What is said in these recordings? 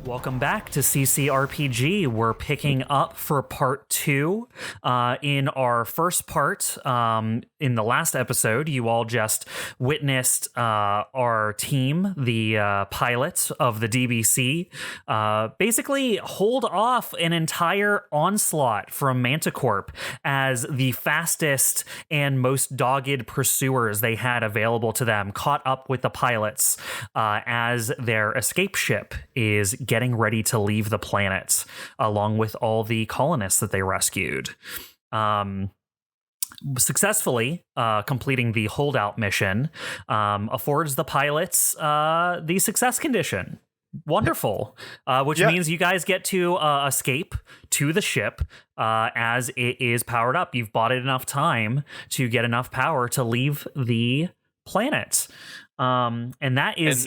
Welcome back to CCRPG. We're picking up for part 2. In our first part, in the last episode, you all just witnessed our team, the pilots of the DBC, basically hold off an entire onslaught from Manticorp as the fastest and most dogged pursuers they had available to them caught up with the pilots as their escape ship is getting ready to leave the planet, along with all the colonists that they rescued. Successfully completing the holdout mission affords the pilots the success condition. Wonderful. Which means you guys get to escape to the ship as it is powered up. You've bought it enough time to get enough power to leave the planet. And that is...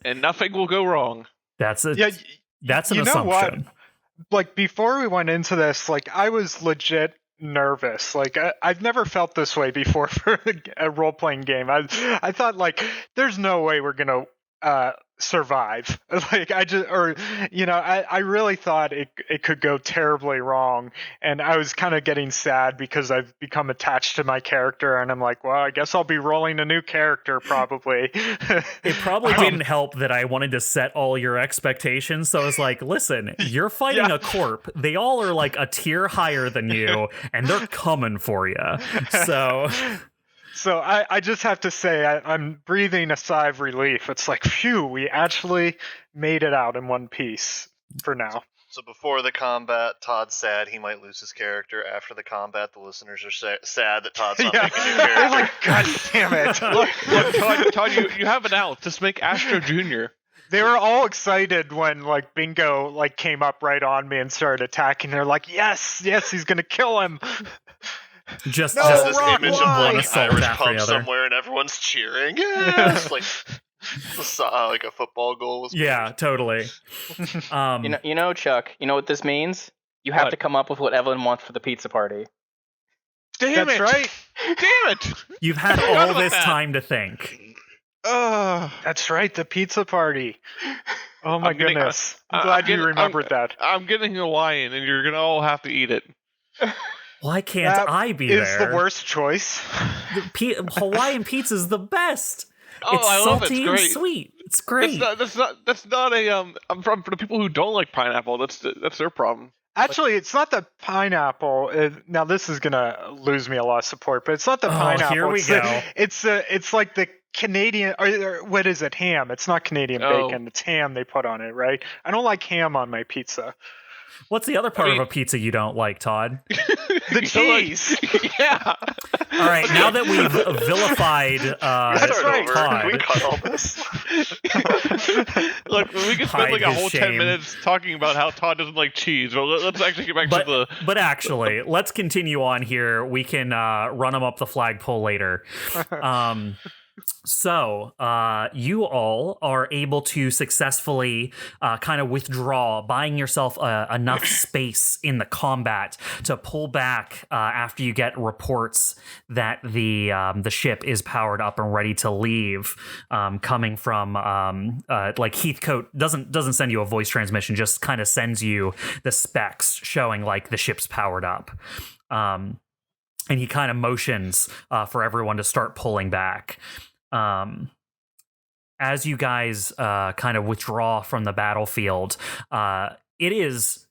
And nothing will go wrong. That's an assumption. Know what? Like, before we went into this, like, I was legit nervous. Like, I've never felt this way before for a role-playing game. I thought, like, there's no way we're gonna survive. Like, I really thought it could go terribly wrong, and I was kind of getting sad because I've become attached to my character, and I'm like, well, I guess I'll be rolling a new character probably. It probably didn't help that I wanted to set all your expectations, so I was like, listen, you're fighting a corp. They all are like a tier higher than you, and they're coming for you. So I just have to say I'm breathing a sigh of relief. It's like, phew, we actually made it out in one piece for now. So before the combat, Todd's sad he might lose his character. After the combat, the listeners are sad that Todd's not making a new character. I'm like, God damn it. Look, Todd, you have an out. Just make Astro Jr. They were all excited when, like, Bingo, like, came up right on me and started attacking. They're like, yes, he's going to kill him. Just this rock, image why? of like Irish pub somewhere and everyone's cheering. Yes, like a football goal. Was totally. You know, Chuck. You know what this means? You have to come up with what Evelene wants for the pizza party. That's right. Damn it! You've had all this time to think. That's right. The pizza party. Oh my goodness! I'm glad you remembered that. I'm getting a lion, and you're gonna all have to eat it. Why can't I be there? It's the worst choice. Hawaiian pizza is the best. Oh, it's I love it. salty It's great. and sweet. It's great. That's not a for the people who don't like pineapple. That's their problem. Actually, it's not the pineapple. Now this is gonna lose me a lot of support, but it's not the pineapple. Here we go. It's like the Canadian, or what is it? Ham. It's not Canadian bacon. It's ham they put on it, right? I don't like ham on my pizza. What's the other part of a pizza you don't like, Todd? The cheese. Yeah. All right, now that we've vilified That's right. Todd. Can we cut all this? Look, we could spend like a whole 10 minutes talking about how Todd doesn't like cheese. But let's actually get back to the... But actually, let's continue on here. We can run them up the flagpole later. So, you all are able to successfully kind of withdraw, buying yourself enough space in the combat to pull back after you get reports that the ship is powered up and ready to leave. Coming from like Heathcote doesn't send you a voice transmission, just kind of sends you the specs showing like the ship's powered up. And he kind of motions for everyone to start pulling back. As you guys kind of withdraw from the battlefield, it is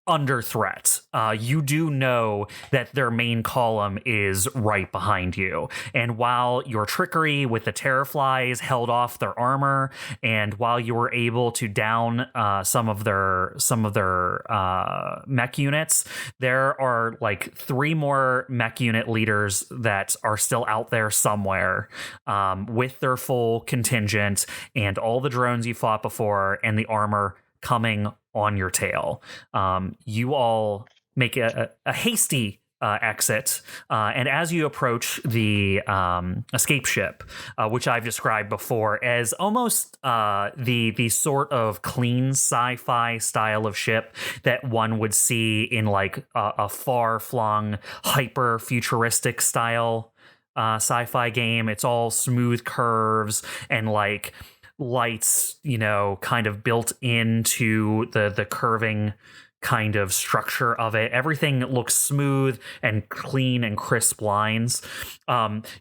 under threat. You do know that their main column is right behind you. And while your trickery with the Terrorflies held off their armor, and while you were able to down some of their mech units, there are like 3 more mech unit leaders that are still out there somewhere with their full contingent and all the drones you fought before and the armor coming on your tail. You all make a hasty exit, and as you approach the escape ship, which I've described before as almost the sort of clean sci-fi style of ship that one would see in like a far-flung, hyper-futuristic style sci-fi game. It's all smooth curves and like lights, kind of built into the curving kind of structure of it. Everything looks smooth and clean and crisp lines.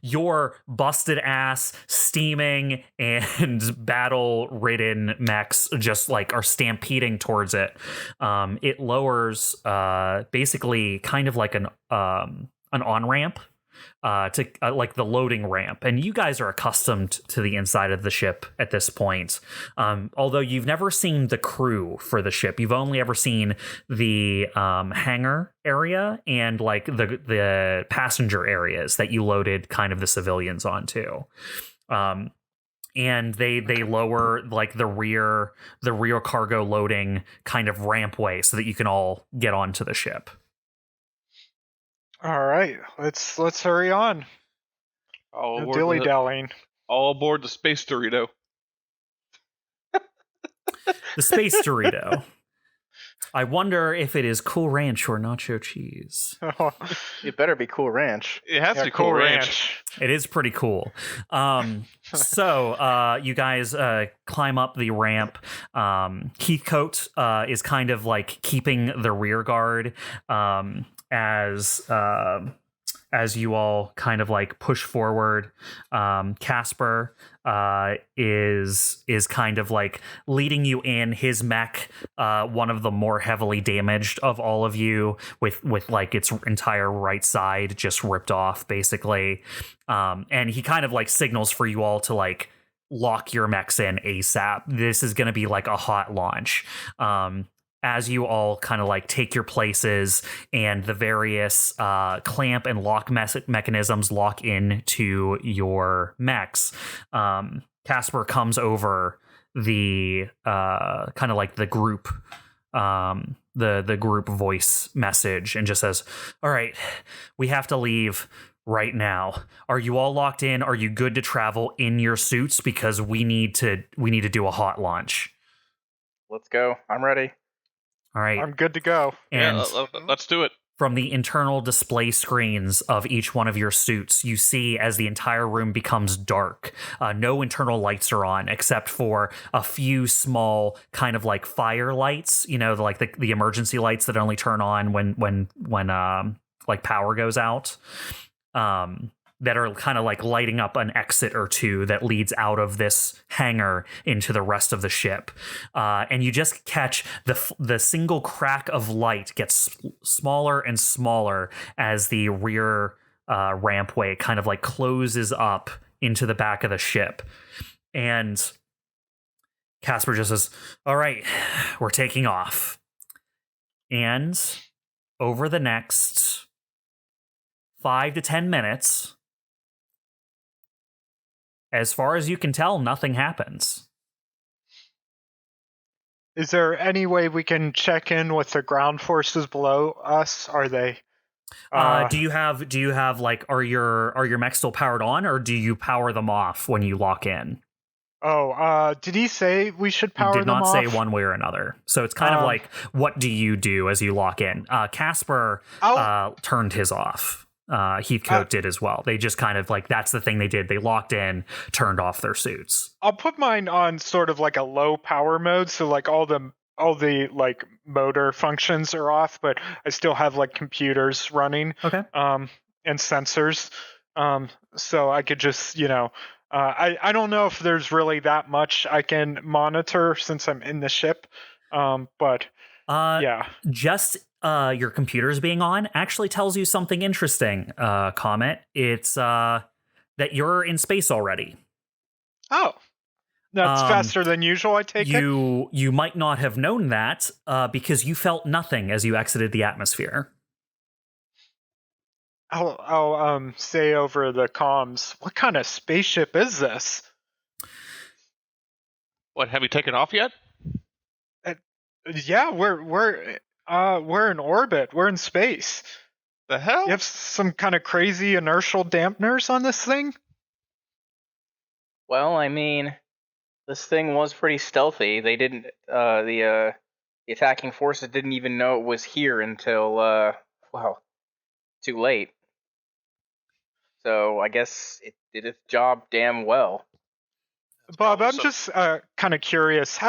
Your busted ass, steaming and battle ridden mechs just like are stampeding towards it. It lowers basically kind of like an on ramp to like the loading ramp, and you guys are accustomed to the inside of the ship at this point. Although you've never seen the crew for the ship, you've only ever seen the hangar area and like the passenger areas that you loaded kind of the civilians onto. And they lower like the rear cargo loading kind of rampway so that you can all get onto the ship. All right, let's hurry on. No dilly-dallying. All aboard the Space Dorito. The Space Dorito. I wonder if it is Cool Ranch or Nacho Cheese. It better be Cool Ranch. It has to be Cool Ranch. It is pretty cool. So you guys climb up the ramp. Heathcote is kind of like keeping the rear guard as you all kind of like push forward. Casper is kind of like leading you in. His mech, one of the more heavily damaged of all of you, with like its entire right side just ripped off basically. And he kind of like signals for you all to like lock your mechs in ASAP. This is going to be like a hot launch. As you all kind of like take your places and the various clamp and lock mechanisms lock into your mechs, Casper comes over the kind of like the group the group voice message and just says, "All right, we have to leave right now. Are you all locked in? Are you good to travel in your suits? Because we need to do a hot launch." Let's go. I'm ready. All right. I'm good to go. And let's do it. from the internal display screens of each one of your suits, you see as the entire room becomes dark, no internal lights are on except for a few small kind of like fire lights, like the emergency lights that only turn on when like power goes out. That are kind of like lighting up an exit or two that leads out of this hangar into the rest of the ship. And you just catch the single crack of light gets smaller and smaller as the rear rampway kind of like closes up into the back of the ship. And Casper just says, "All right, we're taking off." And over the next 5 to 10 minutes, as far as you can tell, nothing happens. Is there any way we can check in with the ground forces below us? Are they? Do you have like are your mechs still powered on, or do you power them off when you lock in? Did he say we should power them off? Did not say one way or another. So it's kind of like, what do you do as you lock in? Casper turned his off. Heathcote did as well. They just kind of like, that's the thing they did. They locked in, turned off their suits. I'll put mine on sort of like a low power mode, so like all the like motor functions are off, but I still have like computers running. Okay. And sensors. So I could just, I don't know if there's really that much I can monitor since I'm in the ship. But yeah. Just your computers being on actually tells you something interesting, Comet. It's that you're in space already. Oh, that's faster than usual, I take it? You might not have known that because you felt nothing as you exited the atmosphere. I'll say over the comms, what kind of spaceship is this? What, have you taken off yet? Yeah, we're in orbit. We're in space. The hell? You have some kind of crazy inertial dampeners on this thing? Well, I mean, this thing was pretty stealthy. They didn't. The attacking forces didn't even know it was here until too late. So I guess it did its job damn well. Bob, I'm so- just kind of curious.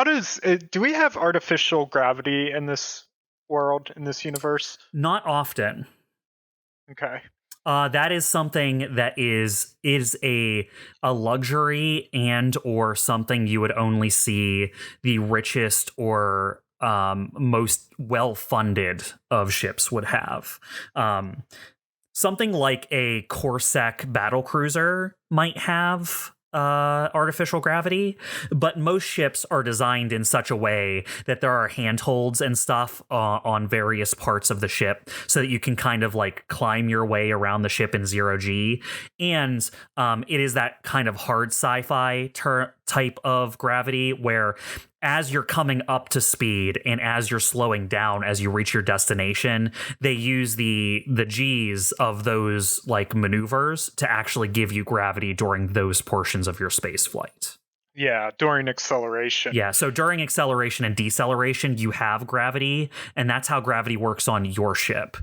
Do we have artificial gravity in this world, in this universe? Not often. Okay. That is something that is a luxury and or something you would only see the richest or most well-funded of ships would have. Something like a Corsac battlecruiser might have artificial gravity, but most ships are designed in such a way that there are handholds and stuff on various parts of the ship so that you can kind of like climb your way around the ship in zero G. And it is that kind of hard sci-fi type of gravity where as you're coming up to speed and as you're slowing down as you reach your destination, they use the G's of those like maneuvers to actually give you gravity during those portions of your space flight. Yeah, during acceleration. Yeah, so during acceleration and deceleration, you have gravity, and that's how gravity works on your ship.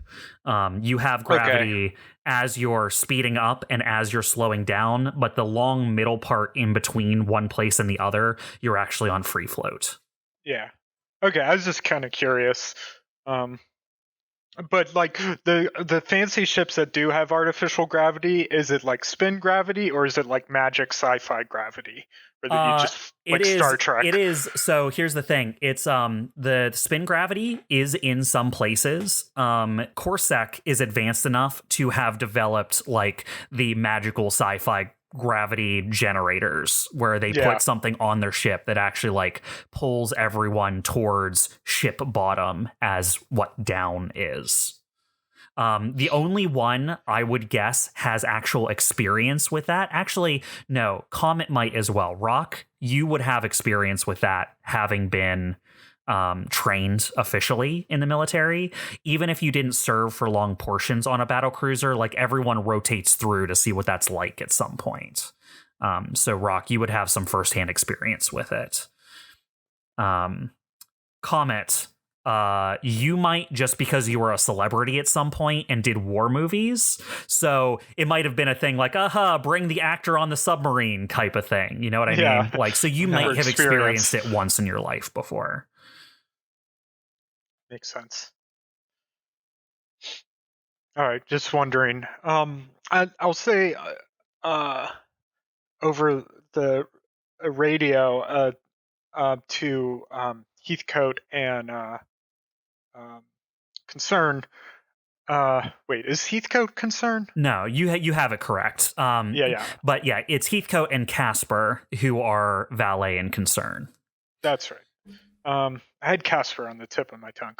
You have gravity as you're speeding up and as you're slowing down, but the long middle part in between one place and the other, you're actually on free float. Yeah. Okay, I was just kind of curious. But like the fancy ships that do have artificial gravity, is it like spin gravity or is it like magic sci-fi gravity? Or that you just like Star Trek? It is. So here's the thing. It's the spin gravity is in some places. Corsac is advanced enough to have developed like the magical sci-fi gravity generators where they put something on their ship that actually like pulls everyone towards ship bottom as what down is. The only one I would guess has actual experience with that. Actually, no, COMET might as well. Rock, you would have experience with that having been trained officially in the military. Even if you didn't serve for long portions on a battle cruiser, like everyone rotates through to see what that's like at some point. So Rock, you would have some firsthand experience with it. COMET, you might just because you were a celebrity at some point and did war movies. So it might have been a thing like, bring the actor on the submarine type of thing. You know what I mean? Like, so you might have experienced it once in your life before. Makes sense. All right, just wondering. I'll say over the radio to Heathcote and Concern. Wait, is Heathcote Concern? No, you have it correct. Yeah. But yeah, it's Heathcote and Casper who are Valet and Concern. That's right. I had Casper on the tip of my tongue.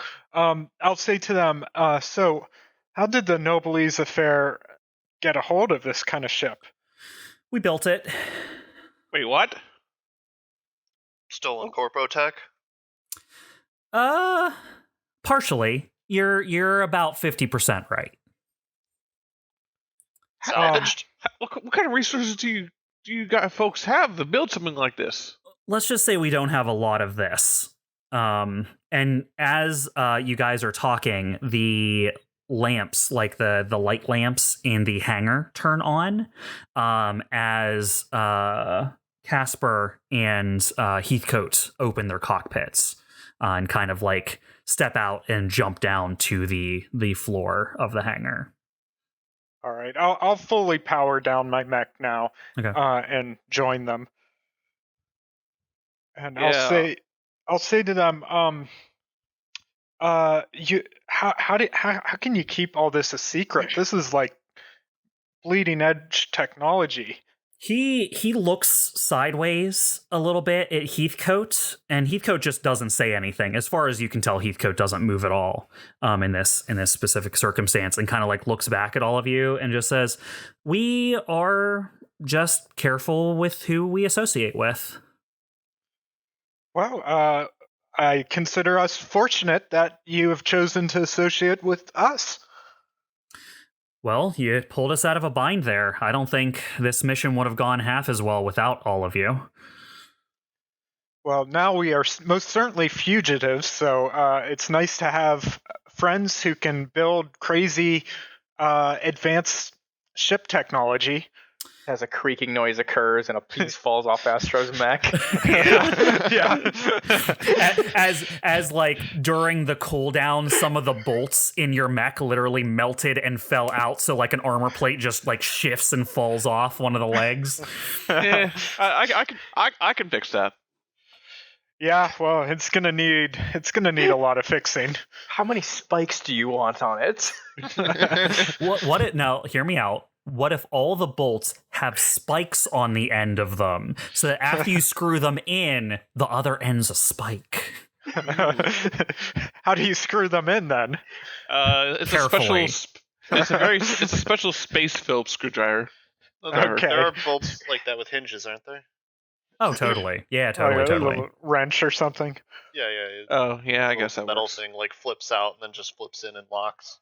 I'll say to them, so how did the Noblesse affair get a hold of this kind of ship? We built it. Wait, what? Stolen corpo tech? Partially. You're about 50% right. Salvaged? What kind of resources do you guys folks have to build something like this? Let's just say we don't have a lot of this. And as you guys are talking, the lamps, like the light lamps in the hangar, turn on as Casper and Heathcote open their cockpits and kind of like step out and jump down to the floor of the hangar. All right, I'll fully power down my mech now, Okay. and join them. And I'll say to them, how can you keep all this a secret? This is like bleeding edge technology. He looks sideways a little bit at Heathcote, and Heathcote just doesn't say anything. As far as you can tell, Heathcote doesn't move at all in this specific circumstance, and kind of like looks back at all of you and just says, "We are just careful with who we associate with." Well, I consider us fortunate that you have chosen to associate with us. Well, you pulled us out of a bind there. I don't think this mission would have gone half as well without all of you. Well, now we are most certainly fugitives, so it's nice to have friends who can build crazy advanced ship technology. As a creaking noise occurs and a piece falls off Astro's mech. Yeah. as like during the cooldown, some of the bolts in your mech literally melted and fell out, so like an armor plate just like shifts and falls off one of the legs. Yeah, I can fix that. Yeah, well, it's gonna need a lot of fixing. How many spikes do you want on it? Now hear me out. What if all the bolts have spikes on the end of them, so that after you screw them in, the other end's a spike? How do you screw them in then? It's Carefully. It's a special space Phillips screwdriver. Okay. There are bolts like that with hinges, aren't there? Oh, totally. Yeah, A totally. little wrench or something. Yeah. Oh, yeah, I guess that metal works. thing like flips out and then just flips in and locks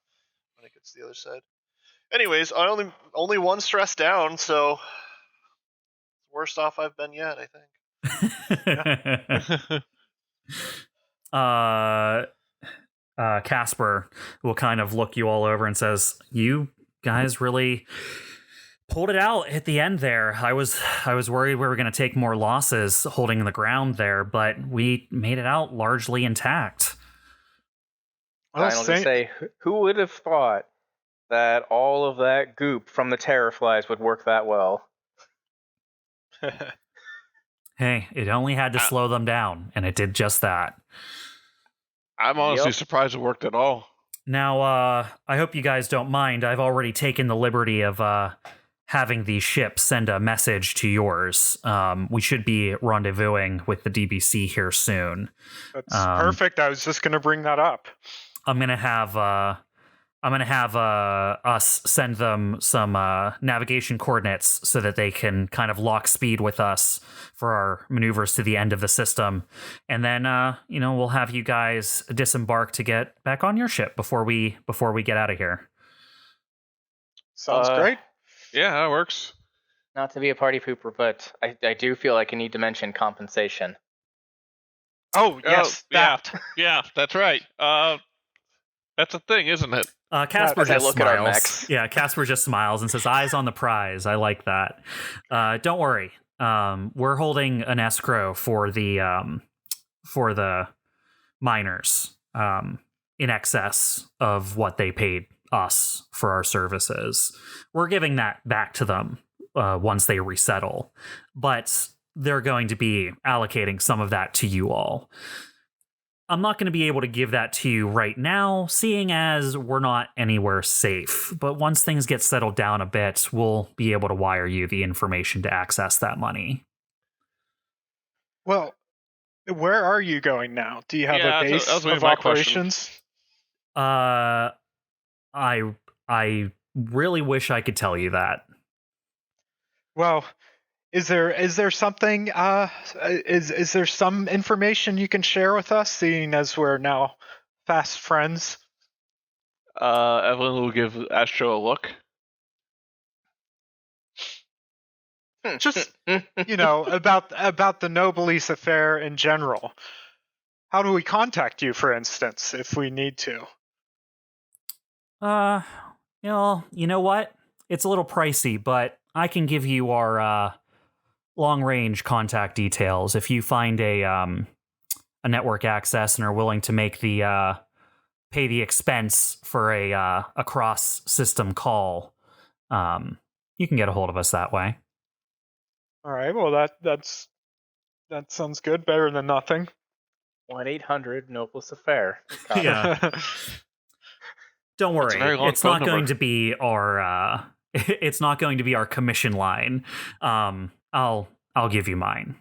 when it gets to the other side. Anyways, I only one stress down, so worst off I've been yet, I think. Casper will kind of look you all over and says, "You guys really pulled it out at the end there. I was worried we were going to take more losses holding the ground there, but we made it out largely intact." I'll just say, who would have thought that all of that goop from the Terrorflies would work that well? Hey, it only had to slow them down, and it did just that. I'm honestly surprised it worked at all. Now, I hope you guys don't mind. I've already taken the liberty of having the ship send a message to yours. We should be rendezvousing with the DBC here soon. That's perfect. I was just going to bring that up. I'm gonna have us send them some navigation coordinates so that they can kind of lock speed with us for our maneuvers to the end of the system, and then we'll have you guys disembark to get back on your ship before we get out of here. Sounds great. Yeah, that works. Not to be a party pooper, but I do feel like I need to mention compensation. Oh yes, that. Yeah, that's right. That's a thing, isn't it? Casper As I just look at our smiles. mechs. Yeah, Casper just smiles and says, "Eyes on the prize." I like that. Don't worry. We're holding an escrow for the miners in excess of what they paid us for our services. We're giving that back to them once they resettle, but they're going to be allocating some of that to you all. I'm not going to be able to give that to you right now, seeing as we're not anywhere safe. But once things get settled down a bit, we'll be able to wire you the information to access that money. Well, where are you going now? Do you have Yeah, a base that was of my question. operations? I really wish I could tell you that. Well, is there something? Is there some information you can share with us, seeing as we're now fast friends? Evelene will give Astro a look. Just about the Noblesse affair in general. How do we contact you, for instance, if we need to? You know what? It's a little pricey, but I can give you our long-range contact details if you find a network access and are willing to make the pay the expense for a cross-system call. You can get a hold of us that way. All right. Well, that sounds good. Better than nothing. 1-800 Noblesse Affair. Yeah. Don't That's a worry. very long It's phone not going number. to be our it's not going to be our commission line. I'll give you mine.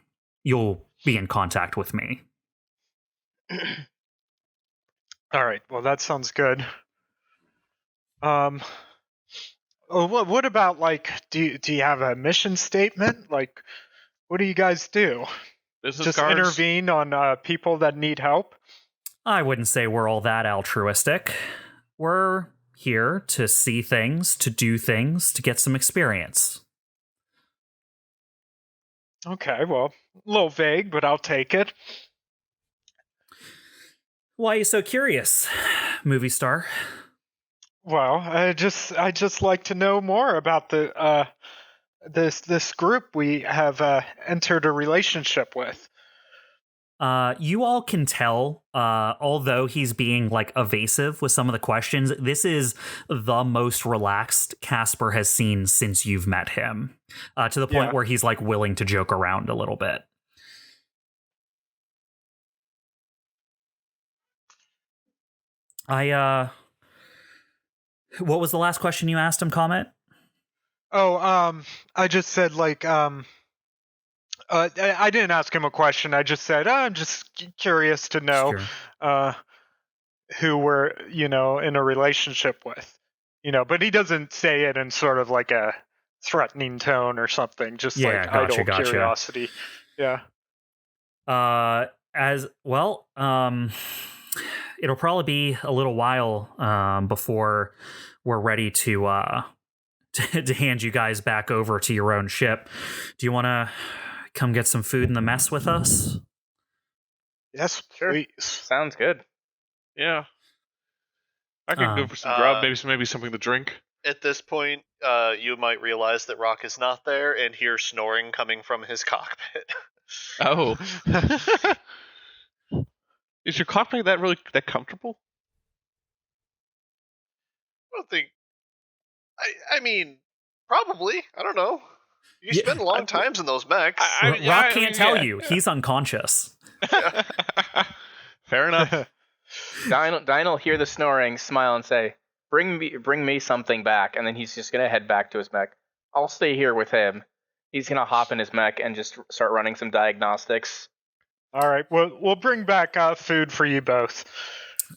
You'll be in contact with me. All right. Well, that sounds good. What about, like, do you have a mission statement? Like, what do you guys do? Business Just cards. intervene on people that need help? I wouldn't say we're all that altruistic. We're here to see things, to do things, to get some experience. Okay, well, a little vague, but I'll take it. Why are you so curious, movie star? Well, I just like to know more about the this group we have entered a relationship with. You all can tell, although he's being like evasive with some of the questions, this is the most relaxed Casper has seen since you've met him, to the point where he's like willing to joke around a little bit. What was the last question you asked him, Comet? Oh, I just said like I didn't ask him a question. I just said, I'm just curious to know who we're, in a relationship with. But he doesn't say it in sort of like a threatening tone or something, just like idle curiosity. Yeah. As well, it'll probably be a little while before we're ready to hand you guys back over to your own ship. Do you want to come get some food in the mess with us? Yes, sure. Please. Sounds good. Yeah. I could go for some grub, maybe something to drink. At this point, you might realize that Rock is not there and hear snoring coming from his cockpit. Oh. Is your cockpit that comfortable? I don't think. I mean, probably. I don't know. You spend long times in those mechs. Rock can't tell you. He's unconscious. Fair enough. Dyne will hear the snoring, smile, and say, bring me something back. And then he's just going to head back to his mech. I'll stay here with him. He's going to hop in his mech and just start running some diagnostics. All right. We'll bring back food for you both.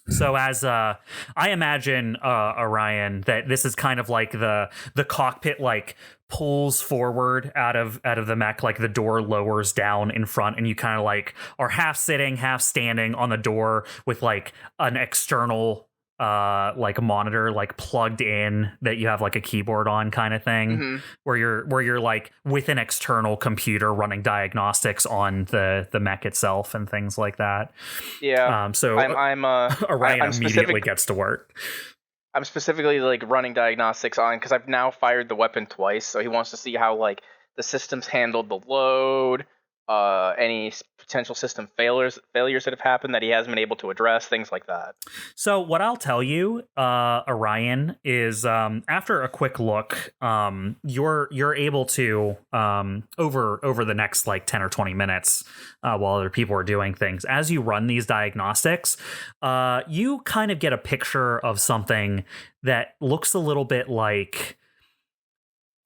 So as I imagine, Orion, that this is kind of like the cockpit like pulls forward out of the mech, like the door lowers down in front, and you kind of like are half sitting, half standing on the door with like an external like a monitor like plugged in that you have like a keyboard on kind of thing, where you're like with an external computer running diagnostics on the mech itself and things like that. Yeah. So Orion immediately gets to work. I'm specifically like running diagnostics on because I've now fired the weapon twice, so he wants to see how like the systems handled the load, any potential system failures that have happened that he hasn't been able to address, things like that. So what I'll tell you, Orion, is after a quick look, you're able to over the next like 10 or 20 minutes while other people are doing things, as you run these diagnostics, you kind of get a picture of something that looks a little bit like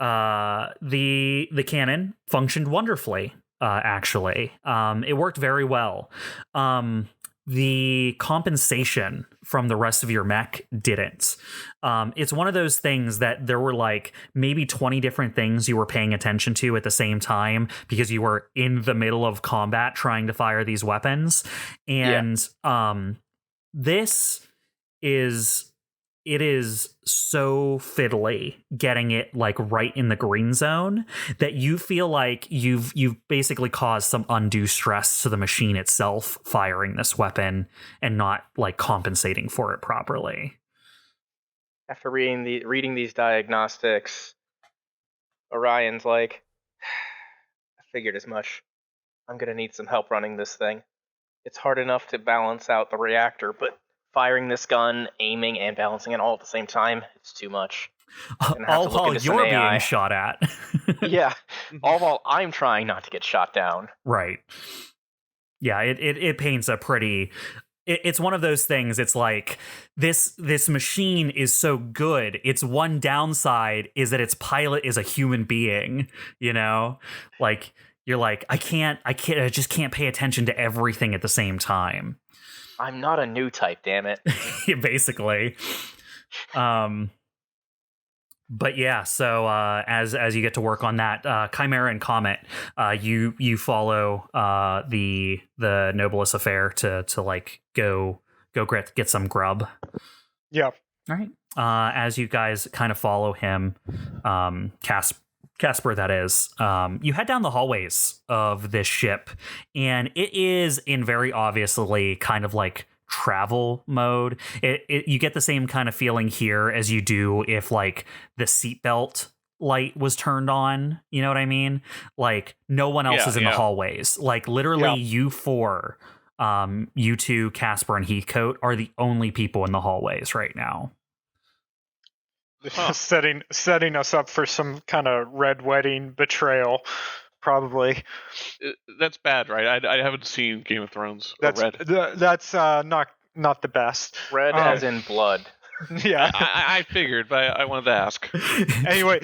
the cannon functioned wonderfully. Actually, it worked very well. The compensation from the rest of your mech didn't. It's one of those things that there were like maybe 20 different things you were paying attention to at the same time because you were in the middle of combat trying to fire these weapons. And it is so fiddly getting it like right in the green zone that you feel like you've basically caused some undue stress to the machine itself firing this weapon and not like compensating for it properly. After reading these diagnostics, Orion's like, I figured as much. I'm gonna need some help running this thing. It's hard enough to balance out the reactor, but firing this gun, aiming, and balancing it all at the same time, it's too much. All while you're being shot at. Yeah, all while I'm trying not to get shot down. Right. Yeah, it paints a pretty... It's one of those things, it's like, this machine is so good, its one downside is that its pilot is a human being, Like, you're like, I just can't pay attention to everything at the same time. I'm not a new type, damn it. Basically. But yeah, so as you get to work on that, CHIMERA and COMET, you follow the Nobilis affair to like go get some grub. Yeah. All right. As you guys kind of follow him, Casper, that is, you head down the hallways of this ship, and it is in very obviously kind of like travel mode. You get the same kind of feeling here as you do if like the seatbelt light was turned on. You know what I mean? Like no one else is in the hallways. Like literally you four, you two, Casper and Heathcote are the only people in the hallways right now. Setting us up for some kind of red wedding betrayal, probably. That's bad, right? I haven't seen Game of Thrones. That's not the best. Red as in blood. Yeah. I figured, but I wanted to ask. Anyway,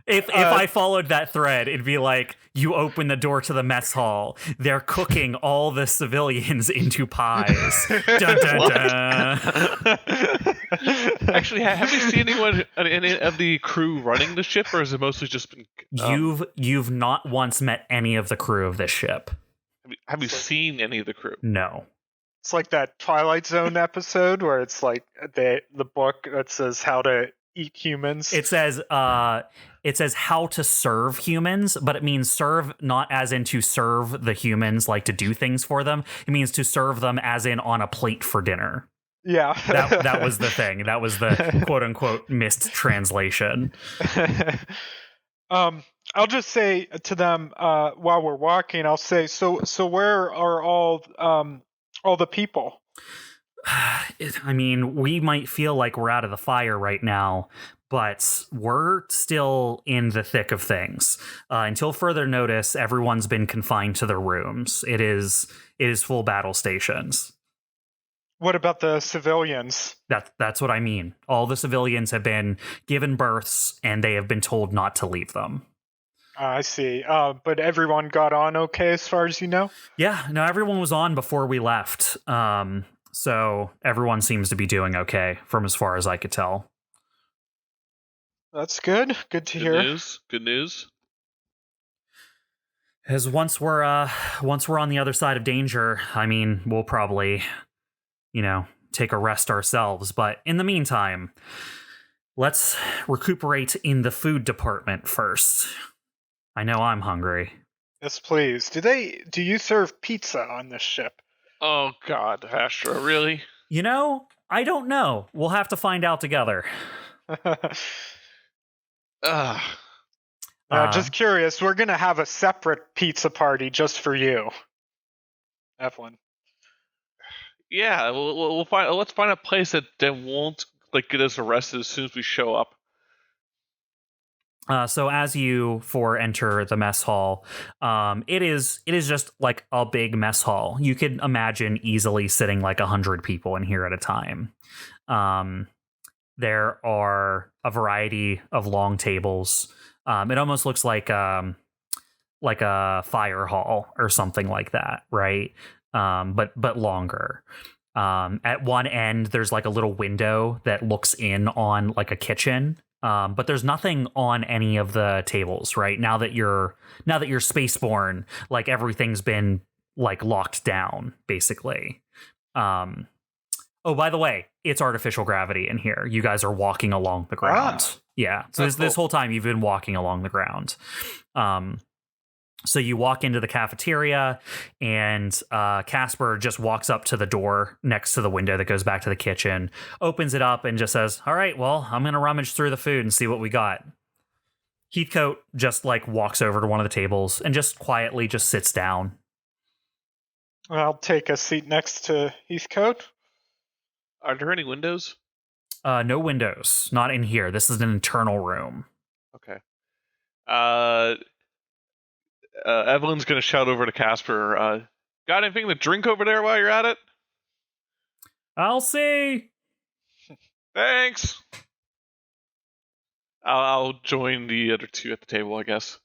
If I followed that thread, it'd be like, you open the door to the mess hall. They're cooking all the civilians into pies. Dun, dun, dun. Actually, have you seen anyone any of the crew running the ship, or has it mostly just been... You've not once met any of the crew of this ship. Have you seen any of the crew? No. It's like that Twilight Zone episode where it's like the book that says how to eat humans. It says how to serve humans, but it means serve not as in to serve the humans, like to do things for them. It means to serve them as in on a plate for dinner. Yeah. that was the thing. That was the quote unquote missed translation. I'll just say to them while we're walking, I'll say, so where are all the people? I mean, we might feel like we're out of the fire right now, but we're still in the thick of things. Until further notice, everyone's been confined to their rooms. It is full battle stations. What about the civilians? That's what I mean. All the civilians have been given berths, and they have been told not to leave them. I see. But everyone got on okay as far as you know? Yeah, no, everyone was on before we left. So everyone seems to be doing okay from as far as I could tell. That's good. Good to hear. Good news. As once we're on the other side of danger, I mean, we'll probably, take a rest ourselves. But in the meantime, let's recuperate in the food department first. I know I'm hungry. Yes, please. Do you serve pizza on this ship? Oh, God, Astro, really? I don't know. We'll have to find out together. Just curious. We're going to have a separate pizza party just for you, Evelene. Yeah, we'll find. Let's find a place that won't get us arrested as soon as we show up. So as you four enter the mess hall, it is just like a big mess hall. You could imagine easily sitting like 100 people in here at a time. There are a variety of long tables. It almost looks like a fire hall or something like that, right? But longer. At one end, there's like a little window that looks in on like a kitchen. But there's nothing on any of the tables, right? Now that you're spaceborne, like everything's been like locked down, basically. Oh, by the way, it's artificial gravity in here. You guys are walking along the ground. Yeah. So this whole time you've been walking along the ground. So you walk into the cafeteria, and Casper just walks up to the door next to the window that goes back to the kitchen, opens it up, and just says, "All right, well, I'm going to rummage through the food and see what we got." Heathcote just walks over to one of the tables and just quietly just sits down. I'll take a seat next to Heathcote. Are there any windows? No windows. Not in here. This is an internal room. Okay. Evelyne's going to shout over to Casper, got anything to drink over there while you're at it? I'll see. Thanks. I'll join the other two at the table, I guess.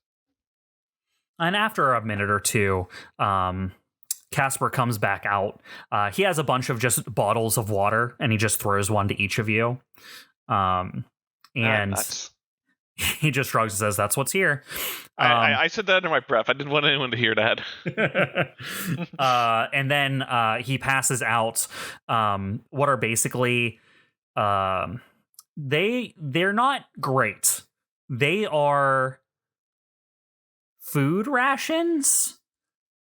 And after a minute or two, Casper comes back out. He has a bunch of just bottles of water, and he just throws one to each of you. And he just shrugs and says, "That's what's here." I said that under my breath. I didn't want anyone to hear that. And then he passes out what are basically they're not great. They are food rations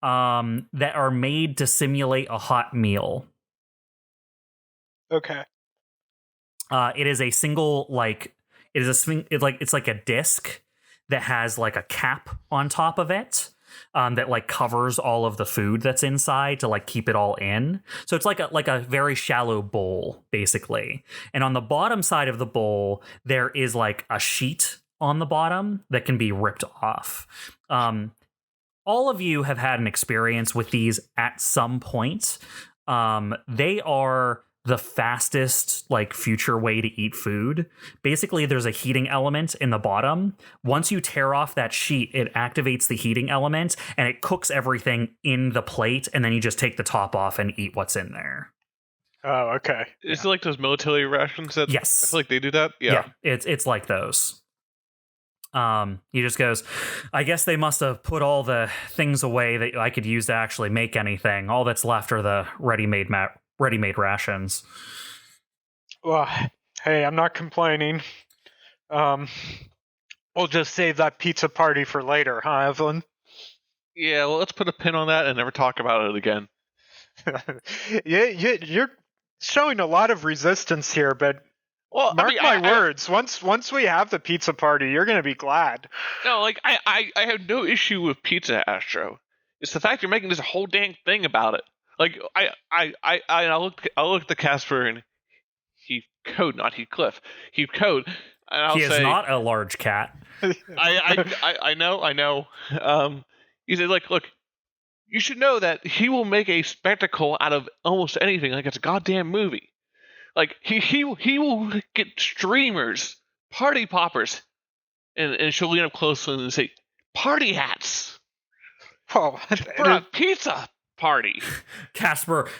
that are made to simulate a hot meal. Okay. It is a single It is a swing. It's like a disc that has like a cap on top of it. That like covers all of the food that's inside to like keep it all in. So it's like a very shallow bowl, basically. And on the bottom side of the bowl, there is like a sheet on the bottom that can be ripped off. All of you have had an experience with these at some point. They are the fastest like future way to eat food. Basically, there's a heating element in the bottom. Once you tear off that sheet, it activates the heating element and it cooks everything in the plate, and then you just take the top off and eat what's in there. Oh, okay. Is it like those military rations that Yes. I feel like they do that? Yeah. It's like those. He just goes, I guess they must have put all the things away that I could use to actually make anything. All that's left are the ready-made rations. Well, hey, I'm not complaining. We'll just save that pizza party for later, huh, Evelene? Yeah, well, let's put a pin on that and never talk about it again. You're showing a lot of resistance here, but Well, mark my words. Once we have the pizza party, you're gonna be glad. No, like I have no issue with pizza, Astro. It's the fact you're making this whole dang thing about it. Like I look at the Casper and Heathcliff, not Heathcliff. Heathcliff, and I'll He say is not a large cat. I know. He said, like, look, you should know that he will make a spectacle out of almost anything, like it's a goddamn movie. Like he will get streamers, party poppers, and she'll lean up close and say, "Party hats Oh, for a pizza party." Casper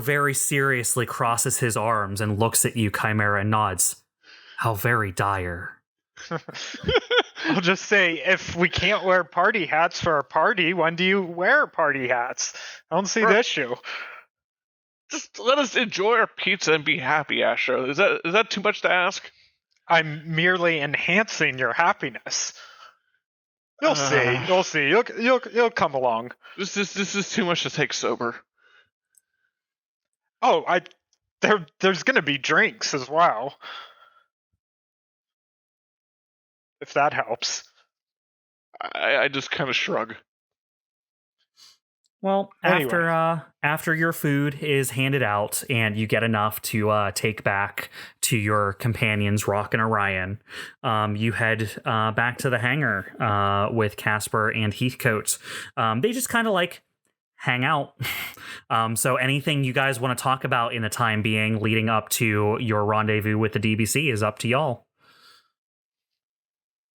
very seriously crosses his arms and looks at you, Chimera, and nods. How very dire. I'll just say, if we can't wear party hats for a party, when do you wear party hats? I don't see the issue. Just let us enjoy our pizza and be happy, Astro. Is that too much to ask? I'm merely enhancing your happiness. You'll see. You'll see. You'll come along. This is too much to take sober. Oh, there's gonna be drinks as well. If that helps. I just kind of shrug. Well, Anyway. after your food is handed out and you get enough to take back to your companions, Rock and Orion, you head back to the hangar with Casper and Heathcote. They just kind of like hang out. So anything you guys want to talk about in the time being leading up to your rendezvous with the DBC is up to y'all.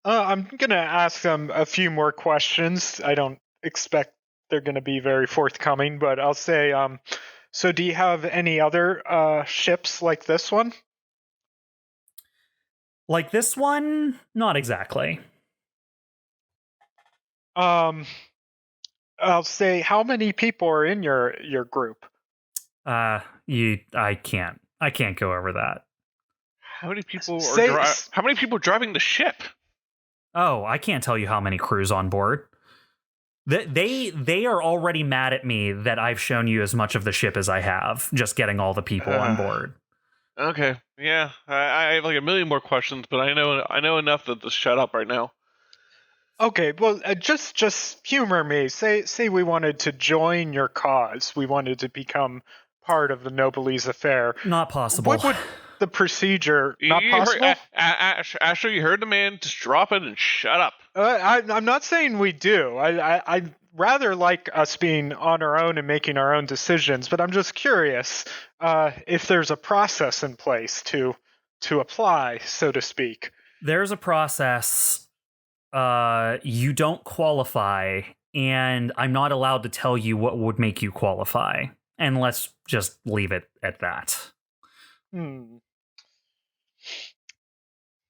I'm gonna ask them a few more questions. I don't expect they're gonna be very forthcoming, but I'll say, so do you have any other ships like this one? Like this one? Not exactly. I'll say, how many people are in your group? I can't go over that. How many people How many people are driving the ship? Oh, I can't tell you how many crews on board. They are already mad at me that I've shown you as much of the ship as I have, just getting all the people on board. Okay, yeah, I have like a million more questions, but I know enough to shut up right now. Okay, well, just humor me. Say we wanted to join your cause. We wanted to become part of the Noblesse affair. Not possible. What would the procedure? Not You possible. Asher, you heard the man. Just drop it and shut up. I'm not saying we do. I rather like us being on our own and making our own decisions, but I'm just curious if there's a process in place to apply, so to speak. There's a process. You don't qualify, and I'm not allowed to tell you what would make you qualify. And let's just leave it at that.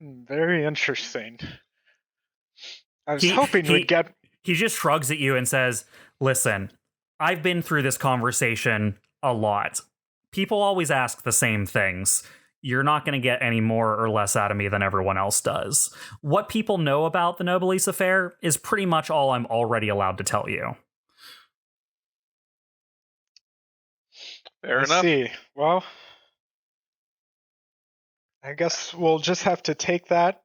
Very interesting. I was hoping we'd get... He just shrugs at you and says, listen, I've been through this conversation a lot. People always ask the same things. You're not going to get any more or less out of me than everyone else does. What people know about the Noblesse affair is pretty much all I'm already allowed to tell you. Fair Let's enough. see. Well, I guess we'll just have to take that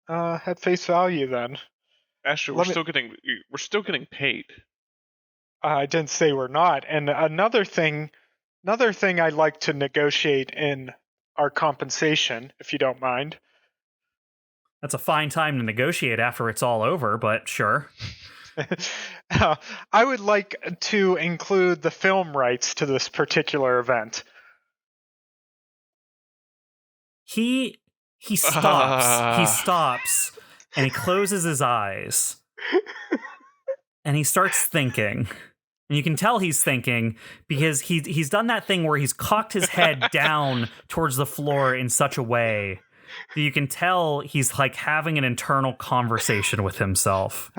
at face value then. Astro, we're still getting paid. I didn't say we're not. And another thing I'd like to negotiate in our compensation, if you don't mind. That's a fine time to negotiate after it's all over, but sure. I would like to include the film rights to this particular event. He stops. He stops and he closes his eyes. And he starts thinking. And you can tell he's thinking because he's done that thing where he's cocked his head down towards the floor in such a way that you can tell he's like having an internal conversation with himself.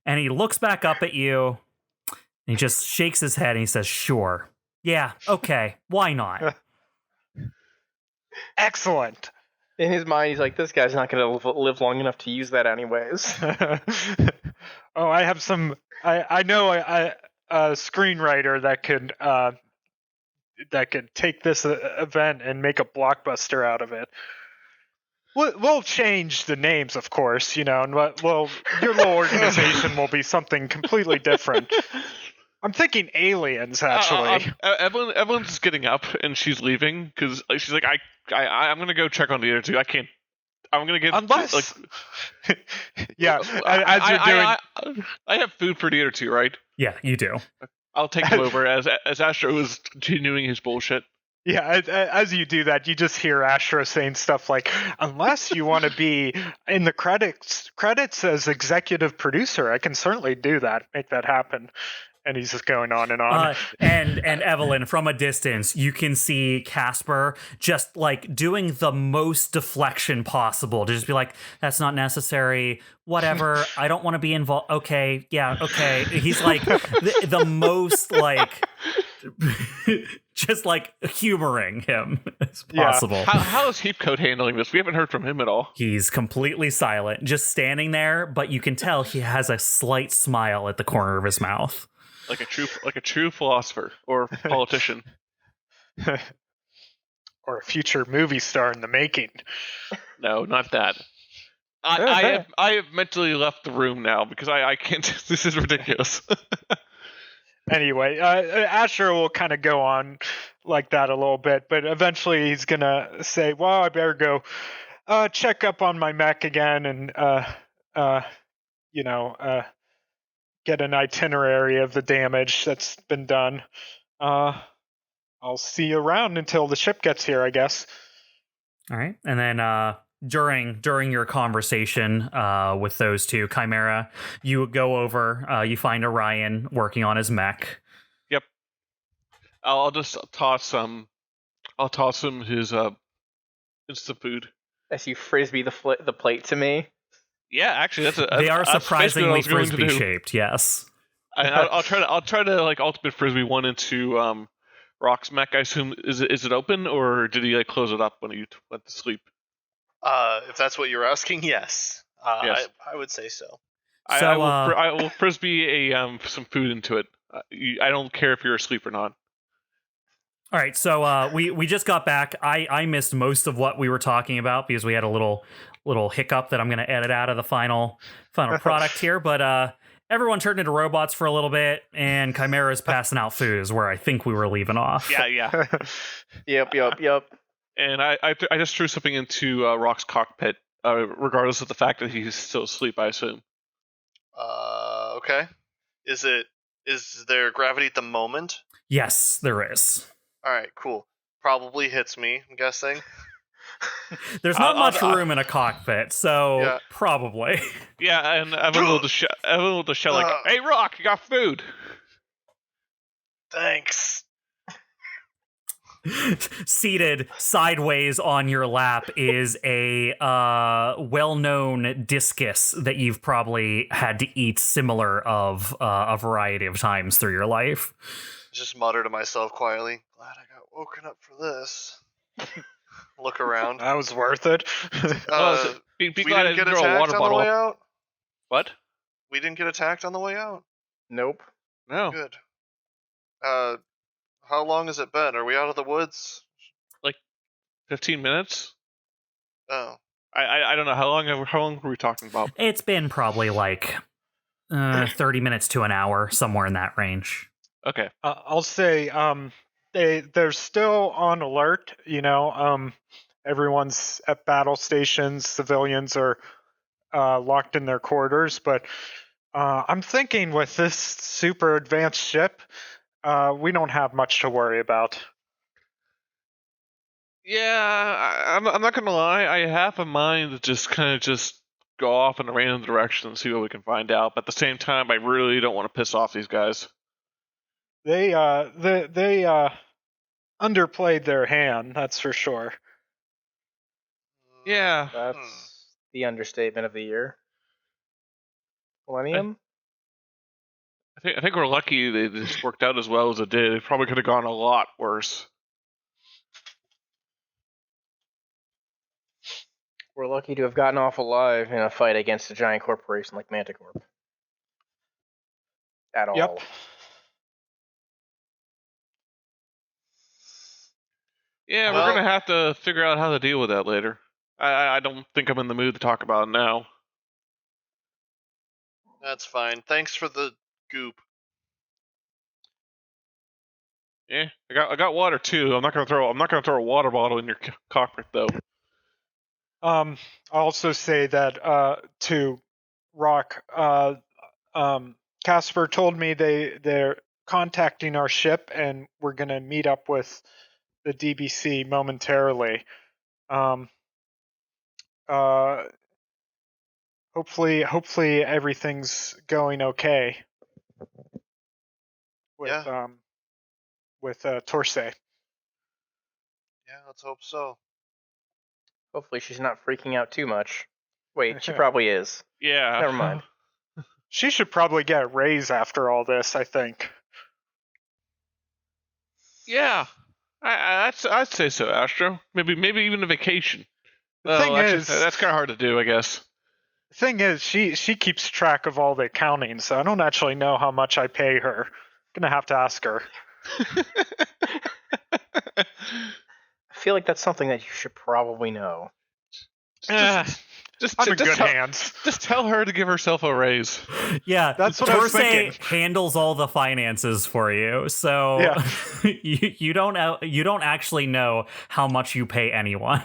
And he looks back up at you and he just shakes his head and he says, "Sure. Yeah, okay. Why not?" Excellent. In his mind, he's like, this guy's not going to live long enough to use that anyways. Oh, I have some. I know a screenwriter that could take this event and make a blockbuster out of it. We'll change the names, of course, and well, your little organization will be something completely different. I'm thinking aliens, actually. Evelene's just getting up and she's leaving because she's like, I'm gonna go check on the other two. I can't. I'm gonna get unless. Yeah, as you're doing. I have food for the other two, right? Yeah, you do. I'll take them over as Astro is continuing his bullshit. Yeah, as you do that, you just hear Astro saying stuff like, "Unless you want to be in the credits as executive producer, I can certainly do that, make that happen." And he's just going on and on. And Evelene, from a distance, you can see Casper just like doing the most deflection possible to just be like, "That's not necessary. Whatever. I don't want to be involved. Okay, yeah, okay." He's like the most like just like humoring him as possible. Yeah. How is Heapcoat handling this? We haven't heard from him at all. He's completely silent, just standing there, but you can tell he has a slight smile at the corner of his mouth. Like a true philosopher or politician. Or a future movie star in the making. No, not that. I have mentally left the room now because I can't. This is ridiculous. Anyway, Astro will kind of go on like that a little bit, but eventually he's gonna say, "Well, I better go check up on my mech again and get an itinerary of the damage that's been done. I'll see you around until the ship gets here, I guess." All right, and then during your conversation with those two, Chimera, you go over, you find Orion working on his mech. Yep. I'll just toss him his instant food. As you frisbee the plate to me. Yeah, actually, they are surprisingly frisbee shaped. Yes. I'll try to like ultimate frisbee one into Rock's mech. I assume is it open or did he like close it up when he went to sleep? If that's what you're asking, yes. Yes. I would say so. I will frisbee some food into it. I don't care if you're asleep or not. All right, so we just got back. I missed most of what we were talking about because we had a little hiccup that I'm going to edit out of the final product here. But everyone turned into robots for a little bit, and Chimera's passing out food is where I think we were leaving off. Yeah. Yep. And I just threw something into Rock's cockpit, regardless of the fact that he's still asleep, I assume. Okay. Is there gravity at the moment? Yes, there is. All right, cool. Probably hits me, I'm guessing. There's not much room in a cockpit, so yeah. Probably. Yeah, and Evelene will just shout like, "Hey, Rock, you got food." Thanks. Seated sideways on your lap is a well-known discus that you've probably had to eat similar of a variety of times through your life. Just mutter to myself quietly, "Glad I got woken up for this." Look around. That was worth it. We didn't get attacked on the way out? What? We didn't get attacked on the way out? Nope. No. Good. How long has it been? Are we out of the woods? Like 15 minutes? Oh. I don't know. How long were we talking about? It's been probably like 30 minutes to an hour, somewhere in that range. Okay. I'll say they're still on alert. Everyone's at battle stations. Civilians are locked in their quarters. But I'm thinking with this super advanced ship, we don't have much to worry about. Yeah, I'm not gonna lie. I have a mind to just go off in a random direction and see what we can find out. But at the same time, I really don't want to piss off these guys. They underplayed their hand. That's for sure. Yeah. That's the understatement of the year. Millennium? I think we're lucky they just worked out as well as it did. It probably could have gone a lot worse. We're lucky to have gotten off alive in a fight against a giant corporation like Manticorp. At all. Yep. Yeah, Well- we're gonna have to figure out how to deal with that later. I don't think I'm in the mood to talk about it now. That's fine. Thanks for the goop. Yeah, I got water too. I'm not gonna throw a water bottle in your cockpit though. I'll also say that to Rock, Casper told me they're contacting our ship and we're gonna meet up with the DBC momentarily. Hopefully everything's going okay with Torsay. Yeah, let's hope so. Hopefully she's not freaking out too much. Wait, she probably is. Yeah. Never mind. She should probably get a raise after all this, I think. Yeah. I'd say so, Astro. Maybe even a vacation. The thing Actually, is, that's kind of hard to do, I guess. the thing is, she keeps track of all the accounting, so I don't actually know how much I pay her. Gonna have to ask her. I feel like that's something that you should probably know. Just I'm in good tell, hands. Just tell her to give herself a raise. Yeah, That's what I was Torsay thinking. handles all the finances for you, so Yeah. you don't actually know how much you pay anyone.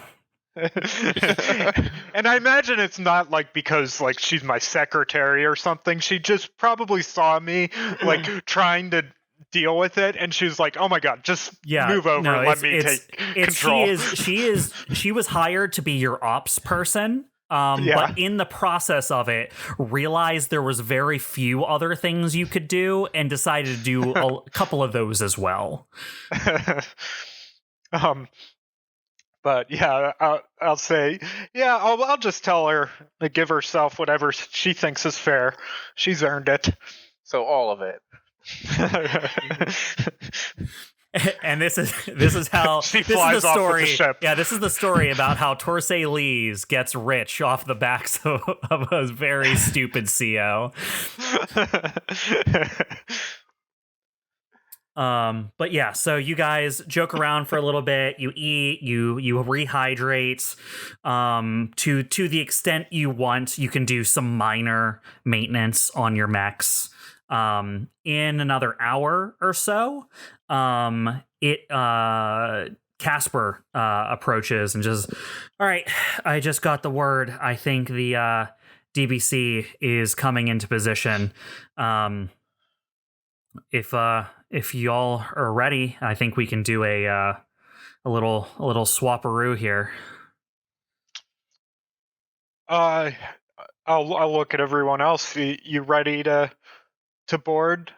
And I imagine it's not like because like she's my secretary or something. She just probably saw me like trying to deal with it, and she was like, "Oh my god, just move over and let me take control." She was hired to be your ops person. But in the process of it, realized there was very few other things you could do, and decided to do a couple of those as well. But yeah, I'll say, yeah, I'll just tell her to give herself whatever she thinks is fair. She's earned it. So all of it. And this is how She this is flies the off with story. the ship. Yeah, this is the story about how Torsay Lees gets rich off the backs of a very stupid CO. But yeah, so you guys joke around for a little bit, you eat, you rehydrate. To the extent you want, you can do some minor maintenance on your mechs. In another hour or so, Casper approaches and just, all right, I just got the word. I think the DBC is coming into position. If y'all are ready, I think we can do a little swapperoo here. I'll look at everyone else. You ready to board?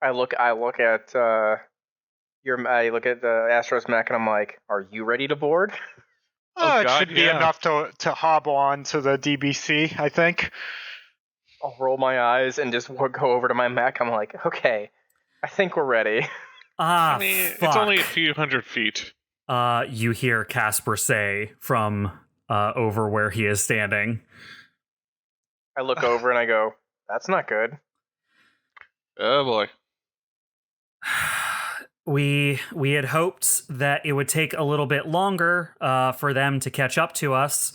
I look at Astro's mech and I'm like, are you ready to board? It God, should be yeah. enough to hobble on to the DBC, I think. I'll roll my eyes and just go over to my mech. I'm like, okay, I think we're ready. Ah, I mean, fuck. it's only a few hundred feet. You hear Casper say from over where he is standing. I look over and I go, that's not good. Oh boy. We had hoped that it would take a little bit longer for them to catch up to us,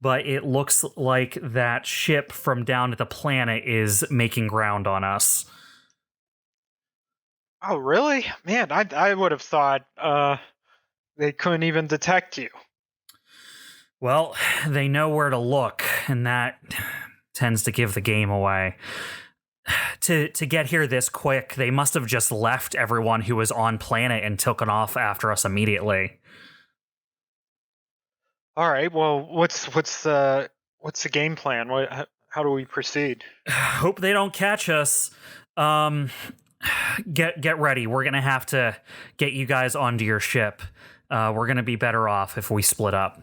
but it looks like that ship from down at the planet is making ground on us. Oh, really? Man, I would have thought they couldn't even detect you. Well, they know where to look, and that tends to give the game away. To get here this quick, they must have just left everyone who was on planet and taken off after us immediately. All right. Well, what's the game plan? How do we proceed? Hope they don't catch us. Get ready. We're gonna have to get you guys onto your ship. We're gonna be better off if we split up.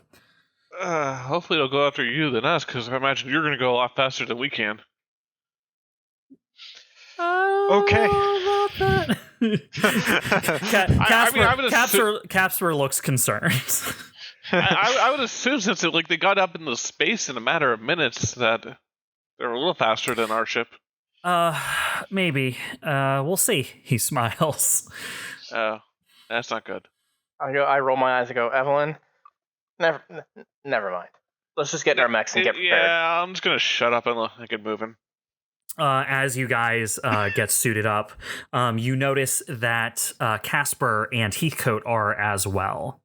Hopefully they'll go after you than us, because I imagine you're going to go a lot faster than we can. Okay. Capsper looks concerned. I would assume since they got up into space in a matter of minutes that they're a little faster than our ship. Maybe. We'll see. He smiles. Oh, that's not good. I roll my eyes and go, Evelene, never mind. Let's just get in our mechs and get prepared. Yeah, I'm just gonna shut up and get moving. As you guys get suited up, you notice that Casper and Heathcote are as well.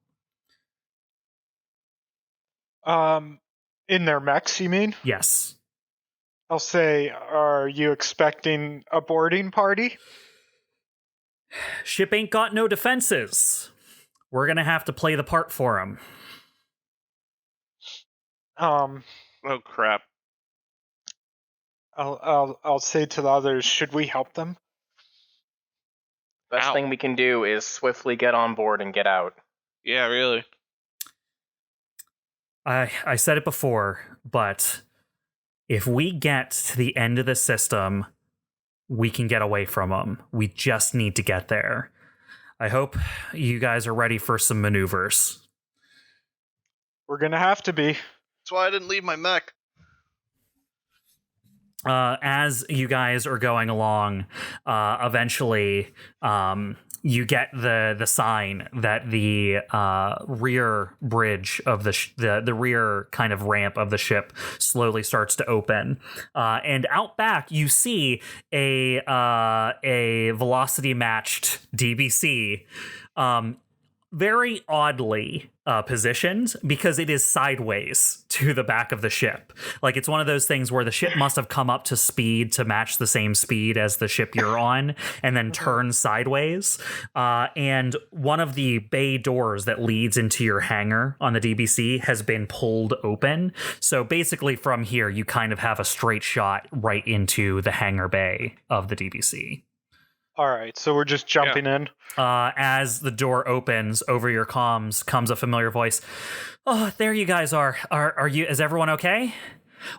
In their mechs, you mean? Yes. I'll say, are you expecting a boarding party? Ship ain't got no defenses. We're gonna have to play the part for him. Oh crap. I'll say to the others, should we help them? Best thing we can do is swiftly get on board and get out. Yeah, really. I said it before, but if we get to the end of the system, we can get away from them. We just need to get there. I hope you guys are ready for some maneuvers. We're gonna have to be. That's why I didn't leave my mech. As you guys are going along, eventually you get the sign that the rear bridge of the rear kind of ramp of the ship slowly starts to open, and out back you see a velocity matched DBC, very oddly positioned because it is sideways to the back of the ship. Like, it's one of those things where the ship must have come up to speed to match the same speed as the ship you're on and then turn sideways. And one of the bay doors that leads into your hangar on the DBC has been pulled open. So basically from here, you kind of have a straight shot right into the hangar bay of the DBC. All right, so we're just jumping in. As the door opens, over your comms comes a familiar voice. Oh, there you guys are. Are you? Is everyone okay?